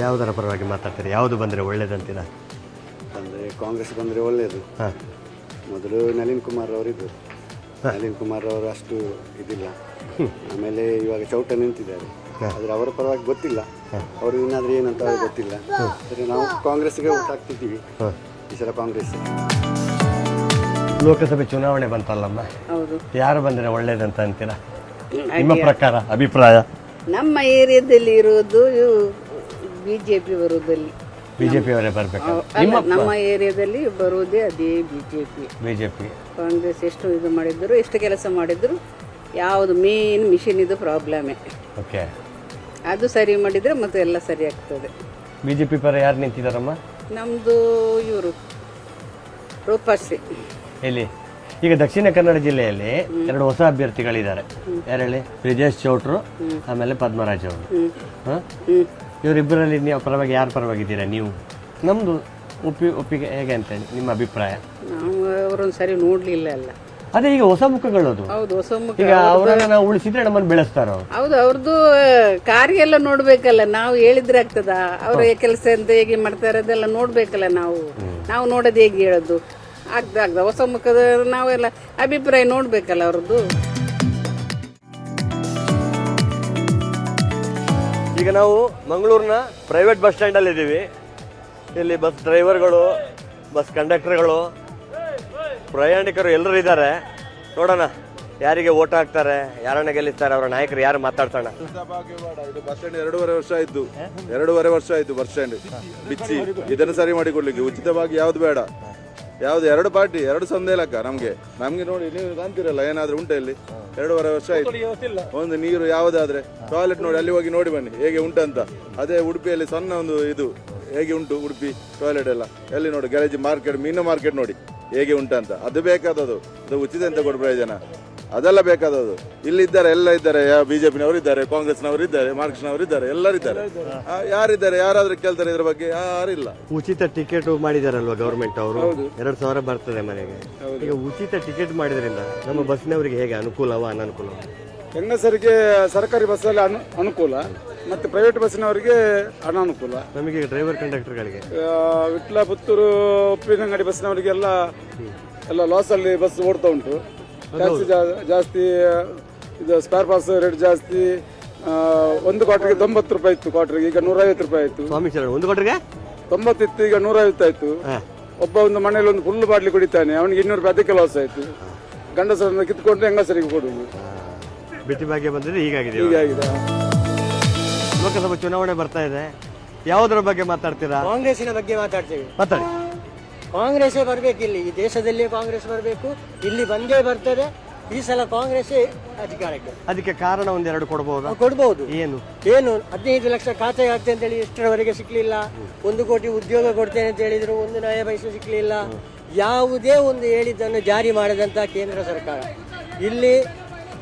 ಯಾವುದರ ಪರವಾಗಿ ಮಾತಾಡ್ತೀರಿ? ಯಾವುದು ಬಂದರೆ ಒಳ್ಳೇದಂತೀರಾ? ಅಂದರೆ ಕಾಂಗ್ರೆಸ್ ಬಂದರೆ ಒಳ್ಳೆಯದು. ಮೊದಲು ನಳಿನ್ ಕುಮಾರ್ ಅವರಿದ್ದರು, ನಳಿನ್ ಕುಮಾರ್ ಅವರು ಅಷ್ಟು ಇದಿಲ್ಲ. ಆಮೇಲೆ ಇವಾಗ ಚೌಟ ನಿಂತಿದ್ದಾರೆ, ಆದರೆ ಅವರ ಪರವಾಗಿ ಗೊತ್ತಿಲ್ಲ. ಅವರು ಏನಾದರೂ ಏನಂತ ಗೊತ್ತಿಲ್ಲ. ಆದರೆ ನಾವು ಕಾಂಗ್ರೆಸ್ಗೆ ಓಟ್ ಹಾಕ್ತಿದ್ದೀವಿ ಈ ಸಲ. ಕಾಂಗ್ರೆಸ್. ಲೋಕಸಭೆ ಚುನಾವಣೆ ಬಂತಲ್ಲಮ್ಮ, ಹೌದು, ಯಾರು ಬಂದರೆ ಒಳ್ಳೇದಂತ ಅಂತೀರಾ ನಿಮ್ಮ ಪ್ರಕಾರ, ಅಭಿಪ್ರಾಯ? ನಮ್ಮ ಏರಿಯಾದಲ್ಲಿ ಇರುವುದು ಬಿಜೆಪಿ ಬರುವುದಲ್ಲಿ. ಬಿಜೆಪಿ ಅವರೇ ಬರಬೇಕು. ನಮ್ಮ ಏರಿಯಾದಲ್ಲಿ ಬರುವುದೇ ಅದೇ ಬಿಜೆಪಿ. ಕಾಂಗ್ರೆಸ್ ಎಷ್ಟು ಇದು ಮಾಡಿದ್ರು, ಎಷ್ಟು ಕೆಲಸ ಮಾಡಿದ್ರು, ಯಾವುದು ಮೇನ್ ಮಿಷನ್ ಇದು ಪ್ರಾಬ್ಲಮೇ. ಓಕೆ, ಅದು ಸರಿ ಮಾಡಿದರೆ ಮತ್ತೆ ಎಲ್ಲ ಸರಿ ಆಗ್ತದೆ. ಬಿಜೆಪಿ ಪರ ಯಾರು ನಿಂತಿದ್ದಾರಮ್ಮ? ನಮ್ಮದು ಇವರು ರೂಪಶ್ರೀ. ಎಲ್ಲಿ? ಈಗ ದಕ್ಷಿಣ ಕನ್ನಡ ಜಿಲ್ಲೆಯಲ್ಲಿ 2 ಹೊಸ ಅಭ್ಯರ್ಥಿಗಳಿದ್ದಾರೆ. ಯಾರೇಳಿ? ಬ್ರಿಜೇಶ್ ಚೌಟ್ರು, ಆಮೇಲೆ ಪದ್ಮರಾಜ್ ಅವರು. ಇವರಿಬ್ಬರಲ್ಲಿ ನೀವು ಪರವಾಗಿ ಯಾರು ಪರವಾಗಿದ್ದೀರಾ ನೀವು? ನಮ್ಮದು ಒಪ್ಪಿಗೆ ಹೇಗೆ ಅಂತೇಳಿ ನಿಮ್ಮ ಅಭಿಪ್ರಾಯ? ನಾವು ಅವರೊಂದು ಸರಿ ನೋಡಲಿಲ್ಲ ಅಲ್ಲ. ಅದೇ ಈಗ ಹೊಸ ಮುಖಗಳದು. ಹೌದು, ಹೊಸ ಮುಖ. ಈಗ ಅವರನ್ನ ನಾವು ಉಳಿಸಿದ್ರೆ ನಮ್ಮನ್ನು ಬೆಳೆಸ್ತಾರ. ಹೌದು, ಅವ್ರದ್ದು ಕಾರ್ಯ ಎಲ್ಲ ನೋಡ್ಬೇಕಲ್ಲ. ನಾವು ಹೇಳಿದ್ರೆ ಆಗ್ತದ? ಅವರ ಕೆಲಸ ಅಂತ ಹೇಗೆ ಮಾಡ್ತಾರೆ ಅದೆಲ್ಲ ನೋಡ್ಬೇಕಲ್ಲ. ನಾವು ನೋಡೋದು ಹೇಗೆ ಹೇಳೋದು? ಆಗ್ದ ಹೊಸ ಮುಖದ ನಾವೆಲ್ಲ ಅಭಿಪ್ರಾಯ ನೋಡ್ಬೇಕಲ್ಲ ಅವ್ರದ್ದು. ಈಗ ನಾವು ಮಂಗಳೂರಿನ ಪ್ರೈವೇಟ್ ಬಸ್ ಸ್ಟ್ಯಾಂಡಲ್ಲಿ ಇದ್ದೀವಿ. ಇಲ್ಲಿ ಬಸ್ ಡ್ರೈವರ್ಗಳು, ಬಸ್ ಕಂಡಕ್ಟರ್ಗಳು, ಪ್ರಯಾಣಿಕರು ಎಲ್ಲರೂ ಇದ್ದಾರೆ. ನೋಡೋಣ ಯಾರಿಗೆ ಓಟ್ ಹಾಕ್ತಾರೆ, ಯಾರನ್ನ ಗೆಲ್ಲಿಸ್ತಾರೆ, ಅವರ ನಾಯಕರು ಯಾರು ಮಾತಾಡ್ಸೋಣ. ಇದು ಬಸ್ ಸ್ಟ್ಯಾಂಡ್ 2.5 ವರ್ಷ ಆಯ್ತು. 2.5 ವರ್ಷ ಆಯ್ತು ಬಸ್ ಸ್ಟ್ಯಾಂಡ್ ಬಿಚ್ಚಿ. ಇದನ್ನು ಸರಿ ಮಾಡಿಕೊಡ್ಲಿಕ್ಕೆ ಉಚಿತವಾಗಿ ಯಾವ್ದು ಬೇಡ, ಯಾವ್ದು 2 ಪಾರ್ಟಿ 2 ಸಂದೇ ಲೆಕ್ಕ ನಮ್ಗೆ ನೋಡಿ ನೀವು ಕಾಣ್ತಿರಲ್ಲ ಏನಾದ್ರೂ ಉಂಟ ಇಲ್ಲಿ 2.5 ವರ್ಷ ಆಯ್ತು. ಒಂದು ನೀರು ಯಾವುದಾದ್ರೆ ಟಾಯ್ಲೆಟ್ ನೋಡಿ ಅಲ್ಲಿ ಹೋಗಿ ನೋಡಿ ಬನ್ನಿ ಹೇಗೆ ಉಂಟಂತ. ಅದೇ ಉಡುಪಿಯಲ್ಲಿ ಸಣ್ಣ ಒಂದು ಇದು ಹೇಗೆ ಉಂಟು ಉಡುಪಿ ಟಾಯ್ಲೆಟ್ ಎಲ್ಲ ಎಲ್ಲಿ ನೋಡಿ ಗ್ಯಾರೇಜ್ ಮಾರ್ಕೆಟ್ ಮೀನು ಮಾರ್ಕೆಟ್ ನೋಡಿ ಹೇಗೆ ಉಂಟಂತ. ಅದು ಬೇಕಾದದು, ಅದು ಉಚಿತ ಅಂತ ಕೊಡ ಪ್ರಯೋಜನ, ಅದೆಲ್ಲ ಬೇಕಾದದು. ಇಲ್ಲಿದ್ದಾರೆ ಎಲ್ಲ ಇದ್ದಾರೆ, ಬಿಜೆಪಿನವರು ಇದ್ದಾರೆ, ಕಾಂಗ್ರೆಸ್ನವರು ಇದ್ದಾರೆ, ಮಾರ್ಕ್ಸ್ನವರು ಇದ್ದಾರೆ, ಎಲ್ಲರಿದ್ದಾರೆ. ಯಾರಿದ್ದಾರೆ? ಯಾರಾದ್ರೂ ಕೇಳ್ತಾರೆ ಇದ್ರ ಬಗ್ಗೆ? ಯಾರಿಲ್ಲ. ಉಚಿತ ಟಿಕೆಟ್ ಮಾಡಿದಾರಲ್ವಾ ಗವರ್ಮೆಂಟ್ ಅವರು, 2,000 ಬರ್ತದೆ ಮನೆಗೆ. ಈಗ ಉಚಿತ ಟಿಕೆಟ್ ಮಾಡಿದ್ರಿಂದ ನಮ್ಮ ಬಸ್ನವರಿಗೆ ಹೇಗೆ ಅನುಕೂಲವ ಅನನುಕೂಲ? ಹೆಂಗಸರಿಗೆ ಸರ್ಕಾರಿ ಬಸ್ಸಲ್ಲಿ ಅನುಕೂಲ, ಮತ್ತೆ ಪ್ರೈವೇಟ್ ಬಸ್ಸಿನವರಿಗೆ ಅನಾನುಕೂಲ. ನಮಗೆ ಡ್ರೈವರ್ ಕಂಡಕ್ಟರ್ಗಳಿಗೆ ವಿಟ್ಲ, ಪುತ್ತೂರು, ಉಪ್ಪಿನಂಗಡಿ ಬಸ್ಸಿನವರಿಗೆಲ್ಲ ಲಾಸ್ ಅಲ್ಲಿ ಬಸ್ ಓಡ್ತಾ ಉಂಟು. ಟ್ಯಾಕ್ಸಿ ಜಾಸ್ತಿ, ಇದು ಸ್ಪೇರ್ ಪಾರ್ಟ್ಸ್ ರೇಟ್ ಜಾಸ್ತಿ. 1 ಕ್ವಾರ್ಟರ್ಗೆ 90 ರೂಪಾಯಿ ಇತ್ತು, ಕ್ವಾರ್ಟರ್ಗೆ ಈಗ 150 ರೂಪಾಯಿ ಆಯ್ತು. ಸ್ವಾಮಿ 1 ಕ್ವಾರ್ಟರ್ಗೆ 90 ಇತ್ತು, ಈಗ 150 ಆಯ್ತು. ಒಂದು ಮನೇಲಿ ಒಂದು ಫುಲ್ ಬಾಟ್ಲಿ ಕುಡಿತಾನೆ, ಅವನಿಗೆ 200 ರೂಪಾಯಿ ಅದಕ್ಕೆ ಲಾಸ್ ಆಯ್ತು. ಗಂಡಸರನ್ನ ಕಿತ್ಕೊಂಡ್ರೆ ಹೆಂಗಸರಿಗೆ ಕೊಡುದು. ಬಿಟ್ಟಿ ಭಾಗ್ಯ ಬಂದಿದೆ ಹೀಗಾಗಿದೆ. ಲೋಕಸಭಾ ಚುನಾವಣೆ ಬರ್ತಾ ಇದೆ, ಯಾವುದರ ಬಗ್ಗೆ ಮಾತಾಡ್ತೀರಾ? ಕಾಂಗ್ರೆಸ್ಸಿನ ಬಗ್ಗೆ ಮಾತಾಡ್ತೇವೆ. ಮಾತಾಡಿ. ಕಾಂಗ್ರೆಸ್ ಬರಬೇಕು, ಇಲ್ಲಿ ಈ ದೇಶದಲ್ಲಿ ಕಾಂಗ್ರೆಸ್ ಬರಬೇಕು, ಇಲ್ಲಿ ಬಂದೇ ಬರ್ತದೆ. ಈ ಸಲ ಕಾಂಗ್ರೆಸ್ ಅಧಿಕಾರಕ್ಕೆ. ಅದಕ್ಕೆ ಕಾರಣ 1-2 ಕೊಡಬಹುದು? ಕೊಡಬಹುದು. ಏನು 15 ಲಕ್ಷ ಖಾತೆ ಆಗ್ತದೆ ಅಂತ ಹೇಳಿ ಇಷ್ಟರವರೆಗೆ ಸಿಕ್ಲಿಲ್ಲ. 1 ಕೋಟಿ ಉದ್ಯೋಗ ಕೊಡ್ತೇನೆ ಅಂತ ಹೇಳಿದ್ರು, 1 ನಯ ಪೈಸೆ ಸಿಕ್ಲಿಲ್ಲ. ಯಾವುದೇ ಒಂದು ಹೇಳಿದ್ದನ್ನು ಜಾರಿ ಮಾಡದಂತ ಕೇಂದ್ರ ಸರ್ಕಾರ. ಇಲ್ಲಿ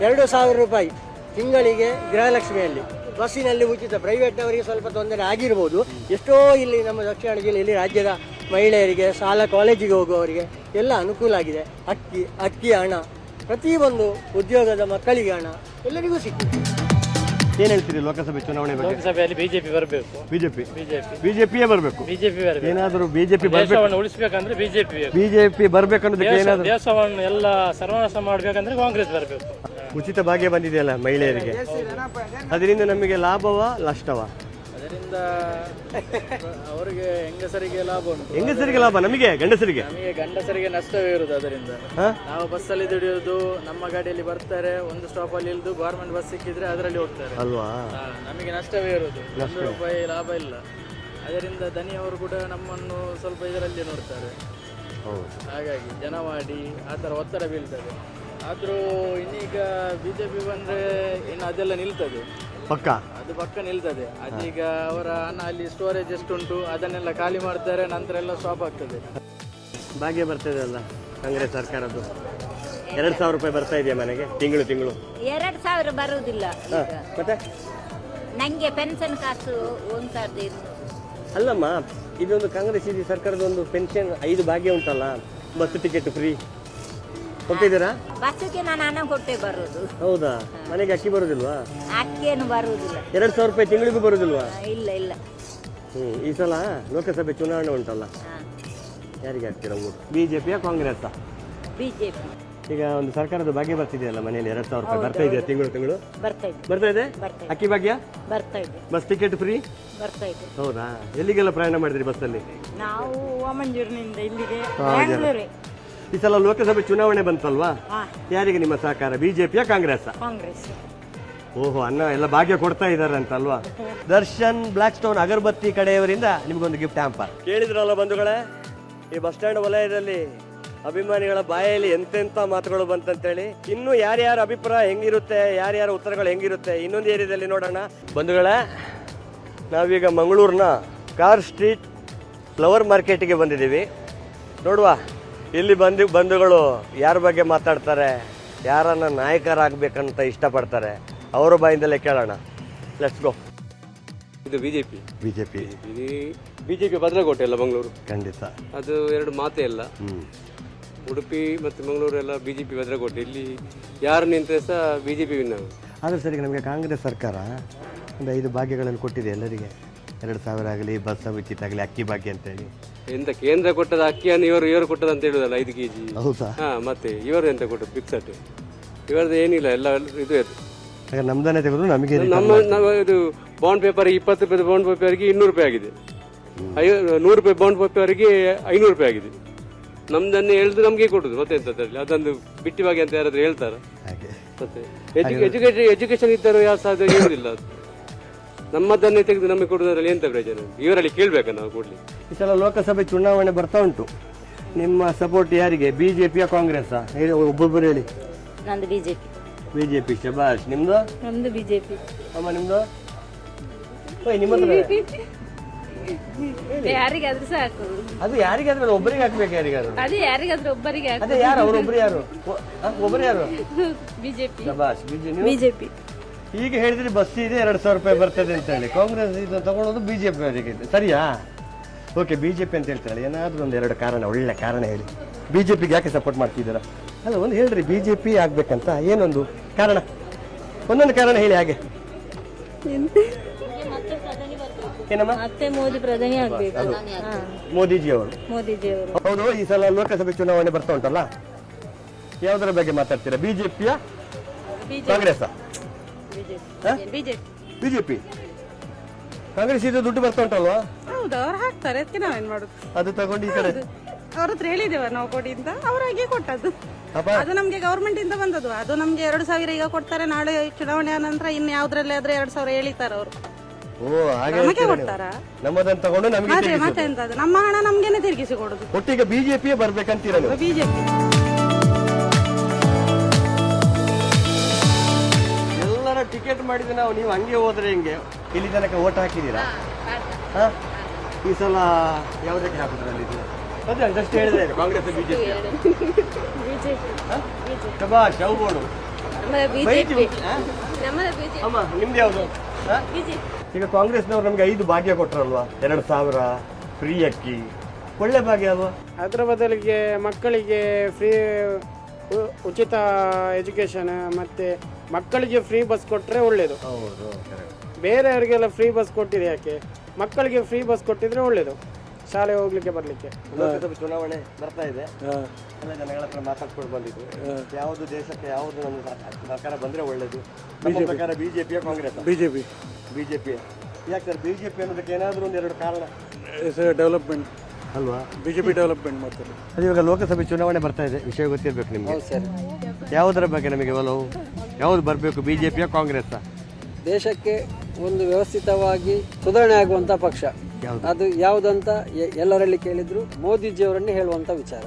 2,000 ರೂಪಾಯಿ ತಿಂಗಳಿಗೆ ಗೃಹಲಕ್ಷ್ಮಿಯಲ್ಲಿ, ಬಸ್ಸಿನಲ್ಲಿ ಉಚಿತ. ಪ್ರೈವೇಟ್ನವರಿಗೆ ಸ್ವಲ್ಪ ತೊಂದರೆ ಆಗಿರ್ಬೋದು. ಎಷ್ಟೋ ಇಲ್ಲಿ ನಮ್ಮ ದಕ್ಷಿಣ ಜಿಲ್ಲೆಯಲ್ಲಿ ರಾಜ್ಯದ ಮಹಿಳೆಯರಿಗೆ, ಶಾಲಾ ಕಾಲೇಜಿಗೆ ಹೋಗುವವರಿಗೆ ಎಲ್ಲ ಅನುಕೂಲ ಆಗಿದೆ. ಅಕ್ಕಿ ಹಣ, ಪ್ರತಿಯೊಂದು ಉದ್ಯೋಗದ ಮಕ್ಕಳಿಗೆ ಹಣ ಎಲ್ಲರಿಗೂ ಸಿಕ್ಕಿದೆ. ಏನ್ ಹೇಳ್ತೀರಿ ಲೋಕಸಭೆ ಚುನಾವಣೆ ಬಗ್ಗೆ? ಲೋಕಸಭೆಯಲ್ಲಿ ಬಿಜೆಪಿ ಬರಬೇಕು. ಬಿಜೆಪಿಯೇ ಬರಬೇಕು. ಏನಾದರೂ ಬಿಜೆಪಿ ಉಳಿಸಬೇಕಂದ್ರೆ ಬಿಜೆಪಿ ಬರ್ಬೇಕನ್ನೋದಕ್ಕೆ ಏನಾದ್ರು ದೇಶವನ್ನು ಎಲ್ಲ ಸರ್ವನಾಶ ಮಾಡಬೇಕಂದ್ರೆ ಕಾಂಗ್ರೆಸ್ ಬರಬೇಕು. ಉಚಿತ ಭಾಗ್ಯ ಬಂದಿದೆಯಲ್ಲ ಮಹಿಳೆಯರಿಗೆ, ಅದರಿಂದ ನಮಗೆ ಲಾಭವ ನಷ್ಟವ? ಅದರಿಂದ ಅವರಿಗೆ ಹೆಂಗಸರಿಗೆ ಲಾಭ ಉಂಟು. ಹೆಂಗಸರಿಗೆ ಲಾಭ, ನಮಗೆ ಗಂಡಸರಿಗೆ ನಷ್ಟವೇ ಇರುವುದು. ಅದರಿಂದ ನಾವು ಬಸ್ಸಲ್ಲಿ ದುಡಿಯೋದು, ನಮ್ಮ ಗಾಡಿಯಲ್ಲಿ ಬರ್ತಾರೆ, ಒಂದು ಸ್ಟಾಪ್ ಅಲ್ಲಿ ಇಳಿದು ಗವರ್ಮೆಂಟ್ ಬಸ್ ಸಿಕ್ಕಿದ್ರೆ ಅದರಲ್ಲಿ ಹೋಗ್ತಾರೆ ಅಲ್ವಾ. ನಮಗೆ ನಷ್ಟವೇ ಇರುವುದು, 1 ರೂಪಾಯಿ ಲಾಭ ಇಲ್ಲ. ಅದರಿಂದ ದನಿಯವರು ಕೂಡ ನಮ್ಮನ್ನು ಸ್ವಲ್ಪ ಇದರಲ್ಲಿ ನೋಡ್ತಾರೆ. ಹಾಗಾಗಿ ಜನವಾಡಿ ಆ ಥರ ಒತ್ತಡ ಬೀಳ್ತದೆ. ಆದರೂ ಇನ್ನೀಗ ಬಿಜೆಪಿ ಬಂದ್ರೆ ಇನ್ನು ಅದೆಲ್ಲ ನಿಲ್ತದೆ, ಅದು ಪಕ್ಕ ನಿಲ್ತದೆ. ಅದೀಗ ಅವರ ಹಣ ಅಲ್ಲಿ ಸ್ಟೋರೇಜ್ ಎಷ್ಟುಂಟು ಅದನ್ನೆಲ್ಲ ಖಾಲಿ ಮಾಡ್ತಾರೆ, ನಂತರ ಎಲ್ಲ ಸ್ಟಾಪ್ ಆಗ್ತದೆ. ಭಾಗ್ಯ ಬರ್ತದೆ ಅಲ್ಲ ಕಾಂಗ್ರೆಸ್ ಸರ್ಕಾರದ್ದು, 2,000 ರೂಪಾಯಿ ಬರ್ತಾ ಇದೆಯಾ ಮನೆಗೆ ತಿಂಗಳು? 2,000 ಬರುವುದಿಲ್ಲ. ಮತ್ತೆ ನಂಗೆ ಪೆನ್ಷನ್ ಕಾಸು 1,200. ಅಲ್ಲಮ್ಮ, ಇದೊಂದು ಕಾಂಗ್ರೆಸ್ ಸರ್ಕಾರದ ಒಂದು ಪೆನ್ಷನ್ 5 ಭಾಗ್ಯ ಉಂಟಲ್ಲ, ಬಸ್ ಟಿಕೆಟ್ ಫ್ರೀ ಕೊಟ್ಟಿದ್ದೀರಾ? ಬಸ್ಸಿಗೆ ನಾನು ಹಣ ಕೊಟ್ಟೆ ಬರುದು. ಹೌದಾ? ಮನೆಗೆ ಅಕ್ಕಿ ಬರುದಿಲ್ವಾ? ಅಕ್ಕಿಯನ್ನು ಬರುವುದಿಲ್ಲ. 2,000 ರೂಪಾಯಿ ತಿಂಗಳಿಗೂ ಬರುದಿಲ್ವಾ? ಇಲ್ಲ. ಈ ಸಲ ಲೋಕಸಭೆ ಚುನಾವಣೆ ಉಂಟಲ್ಲ, ಯಾರಿಗೆ ಹಾಕ್ತೀರಾ ಓಟ್? ಬಿಜೆಪಿಯ ಕಾಂಗ್ರೆಸ್? ಬಿಜೆಪಿ. ಈಗ ಒಂದು ಸರ್ಕಾರದ ಭಾಗ್ಯ ಬರ್ತಿದೆಯಲ್ಲ ಮನೆಯಲ್ಲಿ, 2,000 ರೂಪಾಯಿ ಬರ್ತಾ ಇದೆಯಾ ತಿಂಗಳು? ಬರ್ತಾ ಇದೆ. ಅಕ್ಕಿ ಭಾಗ್ಯ ಬರ್ತಾ ಇದೆ. ಬಸ್ ಟಿಕೆಟ್ ಫ್ರೀ ಬರ್ತಾ ಇದೆ. ಹೌದಾ? ಎಲ್ಲಿಗೆಲ್ಲ ಪ್ರಯಾಣ ಮಾಡಿದ್ರಿ ಬಸ್ಸಲ್ಲಿ? ನಾವು ವಾಮಂಜೂರಿನಿಂದ ಇಲ್ಲಿಗೆ ಬ್ಯಾಂಗ್ಳೂರೇ. ಈ ಸಲ ಲೋಕಸಭೆ ಚುನಾವಣೆ ಬಂತಲ್ವಾ, ಯಾರಿಗೆ ನಿಮ್ಮ ಸಹಕಾರ? ಬಿಜೆಪಿಯ ಕಾಂಗ್ರೆಸ್? ಕಾಂಗ್ರೆಸ್. ಓಹೋ, ಅನ್ನ ಎಲ್ಲ ಭಾಗ್ಯ ಕೊಡ್ತಾ ಇದಾರೆ ಅಂತಲ್ವಾ? ದರ್ಶನ್ ಬ್ಲಾಕ್ ಸ್ಟೋನ್ ಅಗರಬತ್ತಿ ಕಡೆಯವರಿಂದ ನಿಮ್ಗೊಂದು ಗಿಫ್ಟ್ ಹ್ಯಾಂಪರ್. ಕೇಳಿದ್ರಲ್ಲ ಬಂಧುಗಳೇ, ಈ ಬಸ್ ಸ್ಟ್ಯಾಂಡ್ ವಲಯದಲ್ಲಿ ಅಭಿಮಾನಿಗಳ ಬಾಯಲ್ಲಿ ಎಂತೆಂಥ ಮಾತುಗಳು ಬಂತಂತೇಳಿ. ಇನ್ನು ಯಾರ್ಯಾರ ಅಭಿಪ್ರಾಯ ಹೆಂಗಿರುತ್ತೆ, ಯಾರ್ಯಾರ ಉತ್ತರಗಳು ಹೆಂಗಿರುತ್ತೆ, ಇನ್ನೊಂದು ಏರಿಯಾದಲ್ಲಿ ನೋಡೋಣ. ಬಂಧುಗಳೇ, ನಾವೀಗ ಮಂಗಳೂರಿನ ಕಾರ್ ಸ್ಟ್ರೀಟ್ ಫ್ಲವರ್ ಮಾರ್ಕೆಟಿಗೆ ಬಂದಿದ್ದೀವಿ. ನೋಡುವ ಇಲ್ಲಿ ಬಂಧುಗಳು ಯಾರ ಬಗ್ಗೆ ಮಾತಾಡ್ತಾರೆ, ಯಾರನ್ನ ನಾಯಕರಾಗಬೇಕಂತ ಇಷ್ಟಪಡ್ತಾರೆ, ಅವರ ಬಾಯಿಂದಲೇ ಕೇಳೋಣ. Let's go. ಇದು ಬಿಜೆಪಿ ಬಿಜೆಪಿ ಭದ್ರಕೋಟೆ ಅಲ್ಲ ಮಂಗಳೂರು? ಖಂಡಿತ, ಅದು 2 ಮಾತೇ ಇಲ್ಲ. ಉಡುಪಿ ಮತ್ತು ಮಂಗಳೂರು ಎಲ್ಲ ಬಿಜೆಪಿ ಭದ್ರಕೋಟೆ. ಇಲ್ಲಿ ಯಾರು ನಿಂತರೆ ಸಹ ಬಿಜೆಪಿ ವಿನ್ ಆಗುತ್ತೆ. ಆದ್ರೆ ಸರಿ, ನಮಗೆ ಕಾಂಗ್ರೆಸ್ ಸರ್ಕಾರ ಒಂದು 5 ಭಾಗ್ಯಗಳನ್ನು ಕೊಟ್ಟಿದೆ ಎಲ್ಲರಿಗೆ. 2,000 ಆಗಲಿ, ಬಸ್ ಉಚಿತ ಆಗಲಿ, ಅಕ್ಕಿ ಭಾಗ್ಯ ಅಂತೇಳಿ. ಎಂತ ಕೇಂದ್ರ ಕೊಟ್ಟದ ಅಕ್ಕಿಯನ್ನು ಇವರು ಕೊಟ್ಟದ ಅಂತ ಹೇಳುದಲ್ಲ, 5 kg. ಹೌದಾ? ಮತ್ತೆ ಇವರು ಎಂತ ಕೊಟ್ಟದ್ದು ಫಿಕ್ಸಡ್? ಇವರದ್ದು ಏನಿಲ್ಲ, ಎಲ್ಲ ಇದು ನಮ್ದನ್ನೇ ತೆಗೆದು ನಮಗೆ ನಮ್ಮ ಇದು ಬಾಂಡ್ ಪೇಪರ್ 20 ರೂಪಾಯಿ ಬಾಂಡ್ ಪೇಪರ್ಗೆ 200 ರೂಪಾಯಿ ಆಗಿದೆ. 100 ರೂಪಾಯಿ ಬಾಂಡ್ ಪೇಪರ್ಗೆ 500 ರೂಪಾಯಿ ಆಗಿದೆ. ನಮ್ದನ್ನೇ ಹೇಳಿದ್ರು ನಮಗೆ ಕೊಡುದು. ಮತ್ತೆ ಎಂತದ್ರಲ್ಲಿ ಅದೊಂದು ಬಿಟ್ಟಿ ಭಾಗ್ಯ ಅಂತ ಯಾರಾದ್ರೂ ಹೇಳ್ತಾರ? ಮತ್ತೆ ಎಜುಕೇಶನ್ ಇದ್ದರು ಯಾವ ಸಾಧ್ಯ ಹೇಳುದಿಲ್ಲ. ನಮ್ಮದನ್ನೇ ತೆಗೆದು ನಮಗೆ ಕೊಡುವುದರಲ್ಲಿ ಎಂತ ಪ್ರಯೋಜನ? ಇವರಲ್ಲಿ ಕೇಳ್ಬೇಕಾ ನಾವು ಕೊಡ್ಲಿ? ಈ ಸಲ ಲೋಕಸಭೆ ಚುನಾವಣೆ ಬರ್ತಾ ಉಂಟು. ನಿಮ್ಮ ಸಪೋರ್ಟ್ ಯಾರಿಗೆ, ಬಿಜೆಪಿಯ ಕಾಂಗ್ರೆಸ್? ಹೇಳಿ ಒಬ್ಬೊಬ್ಬರು ಹೇಳಿ. ನಂದು ಬಿಜೆಪಿ. ಬಿಜೆಪಿ. ಶಬಾಷ್. ನಿಮ್ದು? ನಮ್ದು ಬಿಜೆಪಿ. ಅಮ್ಮ ನಿಮ್ದು? ನಿಮ್ಮ ಯಾರಿಗಾದ್ರೂ ಸಾಕು. ಅದು ಯಾರಿಗಾದ್ರೂ ಒಬ್ಬರಿಗೆ ಹಾಕ್ಬೇಕು, ಯಾರಿಗಾದ್ರು. ಅದೇ ಯಾರಿಗಾದ್ರೂ ಒಬ್ಬರಿಗೆ ಅದೇ ಯಾರು ಅವರೊಬ್ರು ಯಾರು? ಒಬ್ಬರು ಯಾರು? ಬಿಜೆಪಿ. ಶಬಾಷ್. ಬಿಜೆಪಿ. ಈಗ ಹೇಳಿದ್ರೆ ಬಸ್ ಇದೆ 2,000 ರೂಪಾಯಿ ಬರ್ತದೆ ಅಂತ ಹೇಳಿ ಕಾಂಗ್ರೆಸ್ ಇದು ತಗೊಳ್ಳೋದು ಬಿಜೆಪಿ ಅವರಿಗೆ, ಸರಿಯಾ? ಓಕೆ, ಬಿಜೆಪಿ ಅಂತ ಹೇಳ್ತಾರೆ. ಏನಾದರೂ ಒಂದು 2 ಕಾರಣ, ಒಳ್ಳೆ ಕಾರಣ ಹೇಳಿ. ಬಿಜೆಪಿಗೆ ಯಾಕೆ ಸಪೋರ್ಟ್ ಮಾಡ್ತಿದ್ದೀರಾ? ಅಲ್ಲ, ಒಂದು ಹೇಳ್ರಿ, ಬಿಜೆಪಿ ಆಗ್ಬೇಕಂತ ಏನೊಂದು ಕಾರಣ, ಒಂದೊಂದು ಕಾರಣ ಹೇಳಿ. ಹಾಗೆ ಏನಮ್ಮ? ಮತ್ತೆ ಮೋದಿ ಪ್ರಧಾನಿ ಆಗ್ಬೇಕು. ಮೋದಿಜಿ ಅವರು. ಹೌದು, ಈ ಸಲ ಲೋಕಸಭೆ ಚುನಾವಣೆ ಬರ್ತಾ ಉಂಟಲ್ಲ, ಯಾವುದರ ಬಗ್ಗೆ ಮಾತಾಡ್ತೀರಾ? ಬಿಜೆಪಿಯ ಕಾಂಗ್ರೆಸ್? ಬಿಜೆಪಿ. ಕಾಂಗ್ರೆಸ್ ಇದು ದುಡ್ಡು ಬರ್ತಾ ಉಂಟಲ್ವಾ? ಹೌದು, ಅವ್ರು ಹಾಕ್ತಾರೆ, ಅದಕ್ಕೆ ನಾವೇನ್ ಮಾಡುದು? ಅದು ತಗೊಂಡು ಈ ಕಡೆ ಅವ್ರ ಹತ್ರ ಹೇಳಿದೇವ ನಾವು ಕೊಡಿ ಅಂತ, ಅವ್ರಾಗೆ ಕೊಟ್ಟದ್ದು. ಅದು ನಮ್ಗೆ ಗವರ್ಮೆಂಟ್ ಇಂದ ಬಂದದ್ದು. ಅದು ನಮ್ಗೆ 2,000 ಈಗ ಕೊಡ್ತಾರೆ, ನಾಳೆ ಚುನಾವಣೆ ನಂತರ ಇನ್ನು ಯಾವ್ದ್ರಲ್ಲಿ ಆದ್ರೆ 2,000 ಹೇಳಿತಾರೆ ಅವರು. ಓ, ಹಾಗೆ ನಮಗೆ ಕೊಡ್ತಾರಾ? ನಮ್ಮದನ್ನ ತಗೊಂಡು ನಮಗೆ ಮತ್ತೆ ಎಂತದ್ದು, ನಮ್ಮ ಹಣ ನಮ್ಗೇನೆ ತಿರುಗಿಸಿ ಕೊಡುದು. ಒಟ್ಟಿಗೆ ಬಿಜೆಪಿಯೇ ಬರ್ಬೇಕಂತೀರ ನೀವು? ಬಿಜೆಪಿ. ಎಲ್ಲರ ಟಿಕೆಟ್ ಮಾಡಿದ ನಾವು, ನೀವು ಹಂಗೆ ಹೋದ್ರೆ ಹಿಂಗೆ. ಇಲ್ಲಿ ತನಕ ಓಟ್ ಹಾಕಿದ್ದೀರಾ? ಈ ಸಲ ಯಾವುದಕ್ಕೆ ಹಾಕಿದ್ರಲ್ಲಿ? ಅದೇ ಜಸ್ಟ್ ಹೇಳಿದ್ರೆ ಕಾಂಗ್ರೆಸ್ ಬಿಜೆಪಿ. ಶಬಾಷ್. ಶೌಗೋಡು. ಅಮ್ಮ ನಿಮ್ದು ಯಾವುದು? ಈಗ ಕಾಂಗ್ರೆಸ್ನವ್ರು ನಮ್ಗೆ 5 ಭಾಗ್ಯ ಕೊಟ್ಟರಲ್ವಾ? 2,000 ಫ್ರೀ ಅಕ್ಕಿ, ಒಳ್ಳೆ ಭಾಗ್ಯ ಅಲ್ವಾ? ಅದರ ಬದಲಿಗೆ ಮಕ್ಕಳಿಗೆ ಫ್ರೀ ಉಚಿತ ಎಜುಕೇಶನ್, ಮತ್ತೆ ಮಕ್ಕಳಿಗೆ ಫ್ರೀ ಬಸ್ ಕೊಟ್ಟರೆ ಒಳ್ಳೇದು. ಹೌದು, ಬೇರೆಯವರಿಗೆಲ್ಲ ಫ್ರೀ ಬಸ್ ಕೊಟ್ಟಿದೆ, ಯಾಕೆ ಮಕ್ಕಳಿಗೆ ಫ್ರೀ ಬಸ್ ಕೊಟ್ಟಿದ್ರೆ ಒಳ್ಳೇದು, ಶಾಲೆ ಹೋಗ್ಲಿಕ್ಕೆ ಬರ್ಲಿಕ್ಕೆ. ಲೋಕಸಭೆ ಚುನಾವಣೆ ಬರ್ತಾ ಇದೆ, ಎಲ್ಲ ಜನಗಳ ಹತ್ರ ಮಾತಾಡ್ಕೊಂಡು ಬಂದಿದ್ದು, ಯಾವುದು ದೇಶಕ್ಕೆ ಯಾವುದು ನಮ್ಮ ಸರ್ಕಾರ ಬಂದ್ರೆ ಒಳ್ಳೇದು? ನಮ್ಮ ಪ್ರಕಾರ ಬಿಜೆಪಿಯ ಕಾಂಗ್ರೆಸ್? ಬಿಜೆಪಿ. ಯಾಕೆ ಸರ್ ಬಿಜೆಪಿ ಅನ್ನೋದಕ್ಕೆ ಏನಾದರೂ ಒಂದು 2 ಕಾರಣ? ಡೆವಲಪ್ಮೆಂಟ್ ಅಲ್ವಾ? ಬಿಜೆಪಿ ಡೆವಲಪ್ಮೆಂಟ್ ಮಾಡ್ತಾರೆ. ಅದು ಇವಾಗ ಲೋಕಸಭೆ ಚುನಾವಣೆ ಬರ್ತಾ ಇದೆ, ವಿಷಯ ಗೊತ್ತಿರಬೇಕು ನಿಮಗೆ. ಯಾವುದರ ಬಗ್ಗೆ ನಮಗೆ ಒಲವು? ಯಾವುದು ಬರಬೇಕು, ಬಿಜೆಪಿಯ ಕಾಂಗ್ರೆಸ್? ದೇಶಕ್ಕೆ ಒಂದು ವ್ಯವಸ್ಥಿತವಾಗಿ ಸುಧಾರಣೆ ಆಗುವಂತ ಪಕ್ಷ ಅದು ಯಾವುದಂತ ಎಲ್ಲರಲ್ಲಿ ಕೇಳಿದ್ರು ಮೋದಿಜಿಯವರನ್ನೇ ಹೇಳುವಂತ ವಿಚಾರ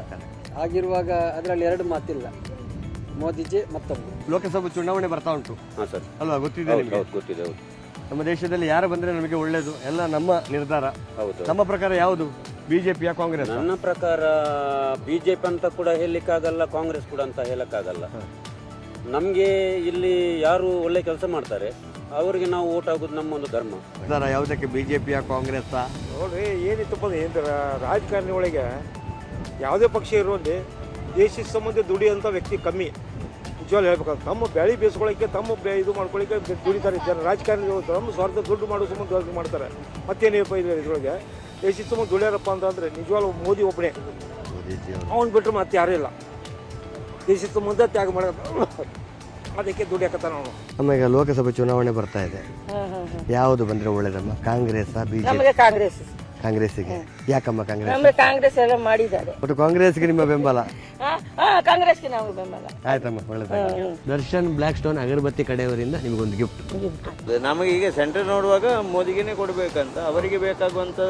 ಆಗಿರುವಾಗ ಅದರಲ್ಲಿ 2 ಮಾತಿಲ್ಲ, ಮೋದಿಜಿ ಮತ್ತೊಬ್ಬರು. ಲೋಕಸಭೆ ಚುನಾವಣೆ ಬರ್ತಾ ಉಂಟು ಅಲ್ವಾ? ಗೊತ್ತಿದೆ ನಿಮಗೆ? ಗೊತ್ತಿದೆ. ನಮ್ಮ ದೇಶದಲ್ಲಿ ಯಾರು ಬಂದ್ರೆ ನಮಗೆ ಒಳ್ಳೇದು, ಎಲ್ಲ ನಮ್ಮ ನಿರ್ಧಾರ. ನಮ್ಮ ಪ್ರಕಾರ ಯಾವುದು, ಬಿಜೆಪಿಯ ಕಾಂಗ್ರೆಸ್? ನನ್ನ ಪ್ರಕಾರ ಬಿಜೆಪಿ ಅಂತ ಕೂಡ ಹೇಳಲಿಕ್ಕಾಗಲ್ಲ, ಕಾಂಗ್ರೆಸ್ ಕೂಡ ಅಂತ ಹೇಳಕ್ಕಾಗಲ್ಲ. ನಮಗೆ ಇಲ್ಲಿ ಯಾರು ಒಳ್ಳೆ ಕೆಲಸ ಮಾಡ್ತಾರೆ ಅವರಿಗೆ ನಾವು ಓಟ್ ಆಗೋದು ನಮ್ಮ ಒಂದು ಧರ್ಮ. ಯಾವುದಕ್ಕೆ, ಬಿಜೆಪಿಯ ಕಾಂಗ್ರೆಸ್? ನೋಡ್ರಿ, ಏನಿತ್ತಪ್ಪ ಅಂದ್ರೆ ರಾಜಕಾರಣಿ ಒಳಗೆ ಯಾವುದೇ ಪಕ್ಷ ಇರುವಲ್ಲಿ ದೇಶದ ಸಂಬಂಧ ದುಡಿಯೋಂಥ ವ್ಯಕ್ತಿ ಕಮ್ಮಿ. ನಿಜವಾಗ್ಲೂ ಹೇಳ್ಬೇಕಂತ ತಮ್ಮ ಬೆಳೆ ಬೇಯಿಸ್ಕೊಳ್ಳೋಕ್ಕೆ, ತಮ್ಮ ಇದು ಮಾಡ್ಕೊಳ್ಳಿಕ್ಕೆ ದುಡಿತಾರೆ ಜನ. ರಾಜಕಾರಣಿ ತಮ್ಮ ಸ್ವಾರ್ಥ ದುಡ್ಡು ಮಾಡೋ ಸಂಬಂಧ ಮಾಡ್ತಾರೆ. ಮತ್ತೇನಪ್ಪ ಇದೆ ಇದ್ರೊಳಗೆ ದೇಶದ ಸಂಬಂಧ ದುಡಿಯಾರಪ್ಪ ಅಂತಂದ್ರೆ ನಿಜವಾಗ್ಲೂ ಮೋದಿ ಒಬ್ಬನೇ. ಅವ್ನು ಬಿಟ್ಟರೆ ಮತ್ತೆ ಯಾರೂ ಇಲ್ಲ. ದೇಶದ ಸಂಬಂಧ ತ್ಯಾಗ ಮಾಡ ಅದಕ್ಕೆ ದುಡಿಯಾಕತ್ತಾನ ಅವನು. ನಮ್ಮ ಈಗ ಲೋಕಸಭೆ ಚುನಾವಣೆ ಬರ್ತಾ ಇದೆ, ಯಾವುದು ಬಂದ್ರೆ ಒಳ್ಳೇದಮ್ಮ? ಕಾಂಗ್ರೆಸ್, ಬಿಜೆಪಿ? ಕಾಂಗ್ರೆಸ್. ಕಾಂಗ್ರೆಸ್ಸಿಗೆ ಯಾಕಮ್ಮ? ಕಾಂಗ್ರೆಸ್ ನಮಗೆ ಕಾಂಗ್ರೆಸ್ ಎಲ್ಲ ಮಾಡಿದ್ದಾರೆ. ಒಟ್ಟು ಕಾಂಗ್ರೆಸ್ಗೆ ನಿಮ್ಮ ಬೆಂಬಲ? ಕಾಂಗ್ರೆಸ್ಗೆ ನಾವು ಬೆಂಬಲ. ಆಯ್ತಮ್ಮ, ಒಳ್ಳೆದಾಗಿ. ದರ್ಶನ್ ಬ್ಲ್ಯಾಕ್ ಸ್ಟೋನ್ ಅಗರಬತ್ತಿ ಕಡೆಯವರಿಂದ ನಿಮಗೊಂದು ಗಿಫ್ಟ್. ನಮಗೆ ಈಗ ಸೆಂಟರ್ ನೋಡುವಾಗ ಮೋದಿಗೆನೇ ಕೊಡಬೇಕಂತ, ಅವರಿಗೆ ಬೇಕಾಗುವಂತ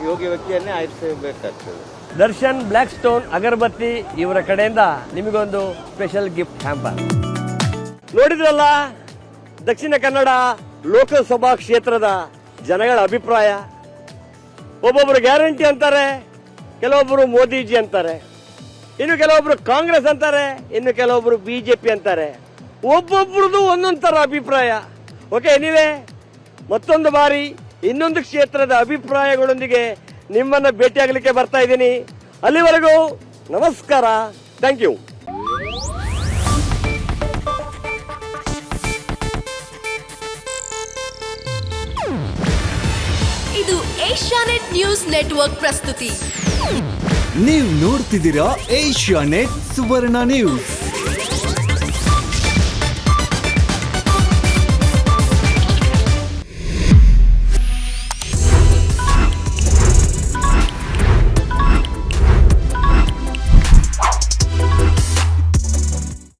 ಯೋಗ್ಯ ವ್ಯಕ್ತಿಯನ್ನೇ ಆಯ್ಸಬೇಕಾಗ್ತದೆ. ದರ್ಶನ್ ಬ್ಲ್ಯಾಕ್ ಸ್ಟೋನ್ ಅಗರಬತ್ತಿ ಇವರ ಕಡೆಯಿಂದ ನಿಮಗೊಂದು ಸ್ಪೆಷಲ್ ಗಿಫ್ಟ್ ಹ್ಯಾಂಪರ್. ನೋಡಿದ್ರಲ್ಲ, ದಕ್ಷಿಣ ಕನ್ನಡ ಲೋಕಸಭಾ ಕ್ಷೇತ್ರದ ಜನಗಳ ಅಭಿಪ್ರಾಯ. ಒಬ್ಬೊಬ್ರು ಗ್ಯಾರಂಟಿ ಅಂತಾರೆ, ಕೆಲವೊಬ್ಬರು ಮೋದಿಜಿ ಅಂತಾರೆ, ಇನ್ನು ಕೆಲವೊಬ್ರು ಕಾಂಗ್ರೆಸ್ ಅಂತಾರೆ, ಇನ್ನು ಕೆಲವೊಬ್ರು ಬಿಜೆಪಿ ಅಂತಾರೆ. ಒಬ್ಬೊಬ್ರದ್ದು ಒಂದೊಂದು ಥರ ಅಭಿಪ್ರಾಯ. ಓಕೆ, ನೀವೇ ಮತ್ತೊಂದು ಬಾರಿ ಇನ್ನೊಂದು ಕ್ಷೇತ್ರದ ಅಭಿಪ್ರಾಯಗಳೊಂದಿಗೆ ನಿಮ್ಮನ್ನ ಭೇಟಿಯಾಗಲಿಕ್ಕೆ ಬರ್ತಾ ಇದ್ದೀನಿ. ಅಲ್ಲಿವರೆಗೂ ನಮಸ್ಕಾರ, ಥ್ಯಾಂಕ್ ಯು. ಇದು ಏಷ್ಯಾನೆಟ್ ನ್ಯೂಸ್ ನೆಟ್ವರ್ಕ್ ಪ್ರಸ್ತುತಿ. ನೀವು ನೋಡ್ತಿದ್ದೀರಾ ಏಷ್ಯಾನೆಟ್ ಸುವರ್ಣ ನ್ಯೂಸ್.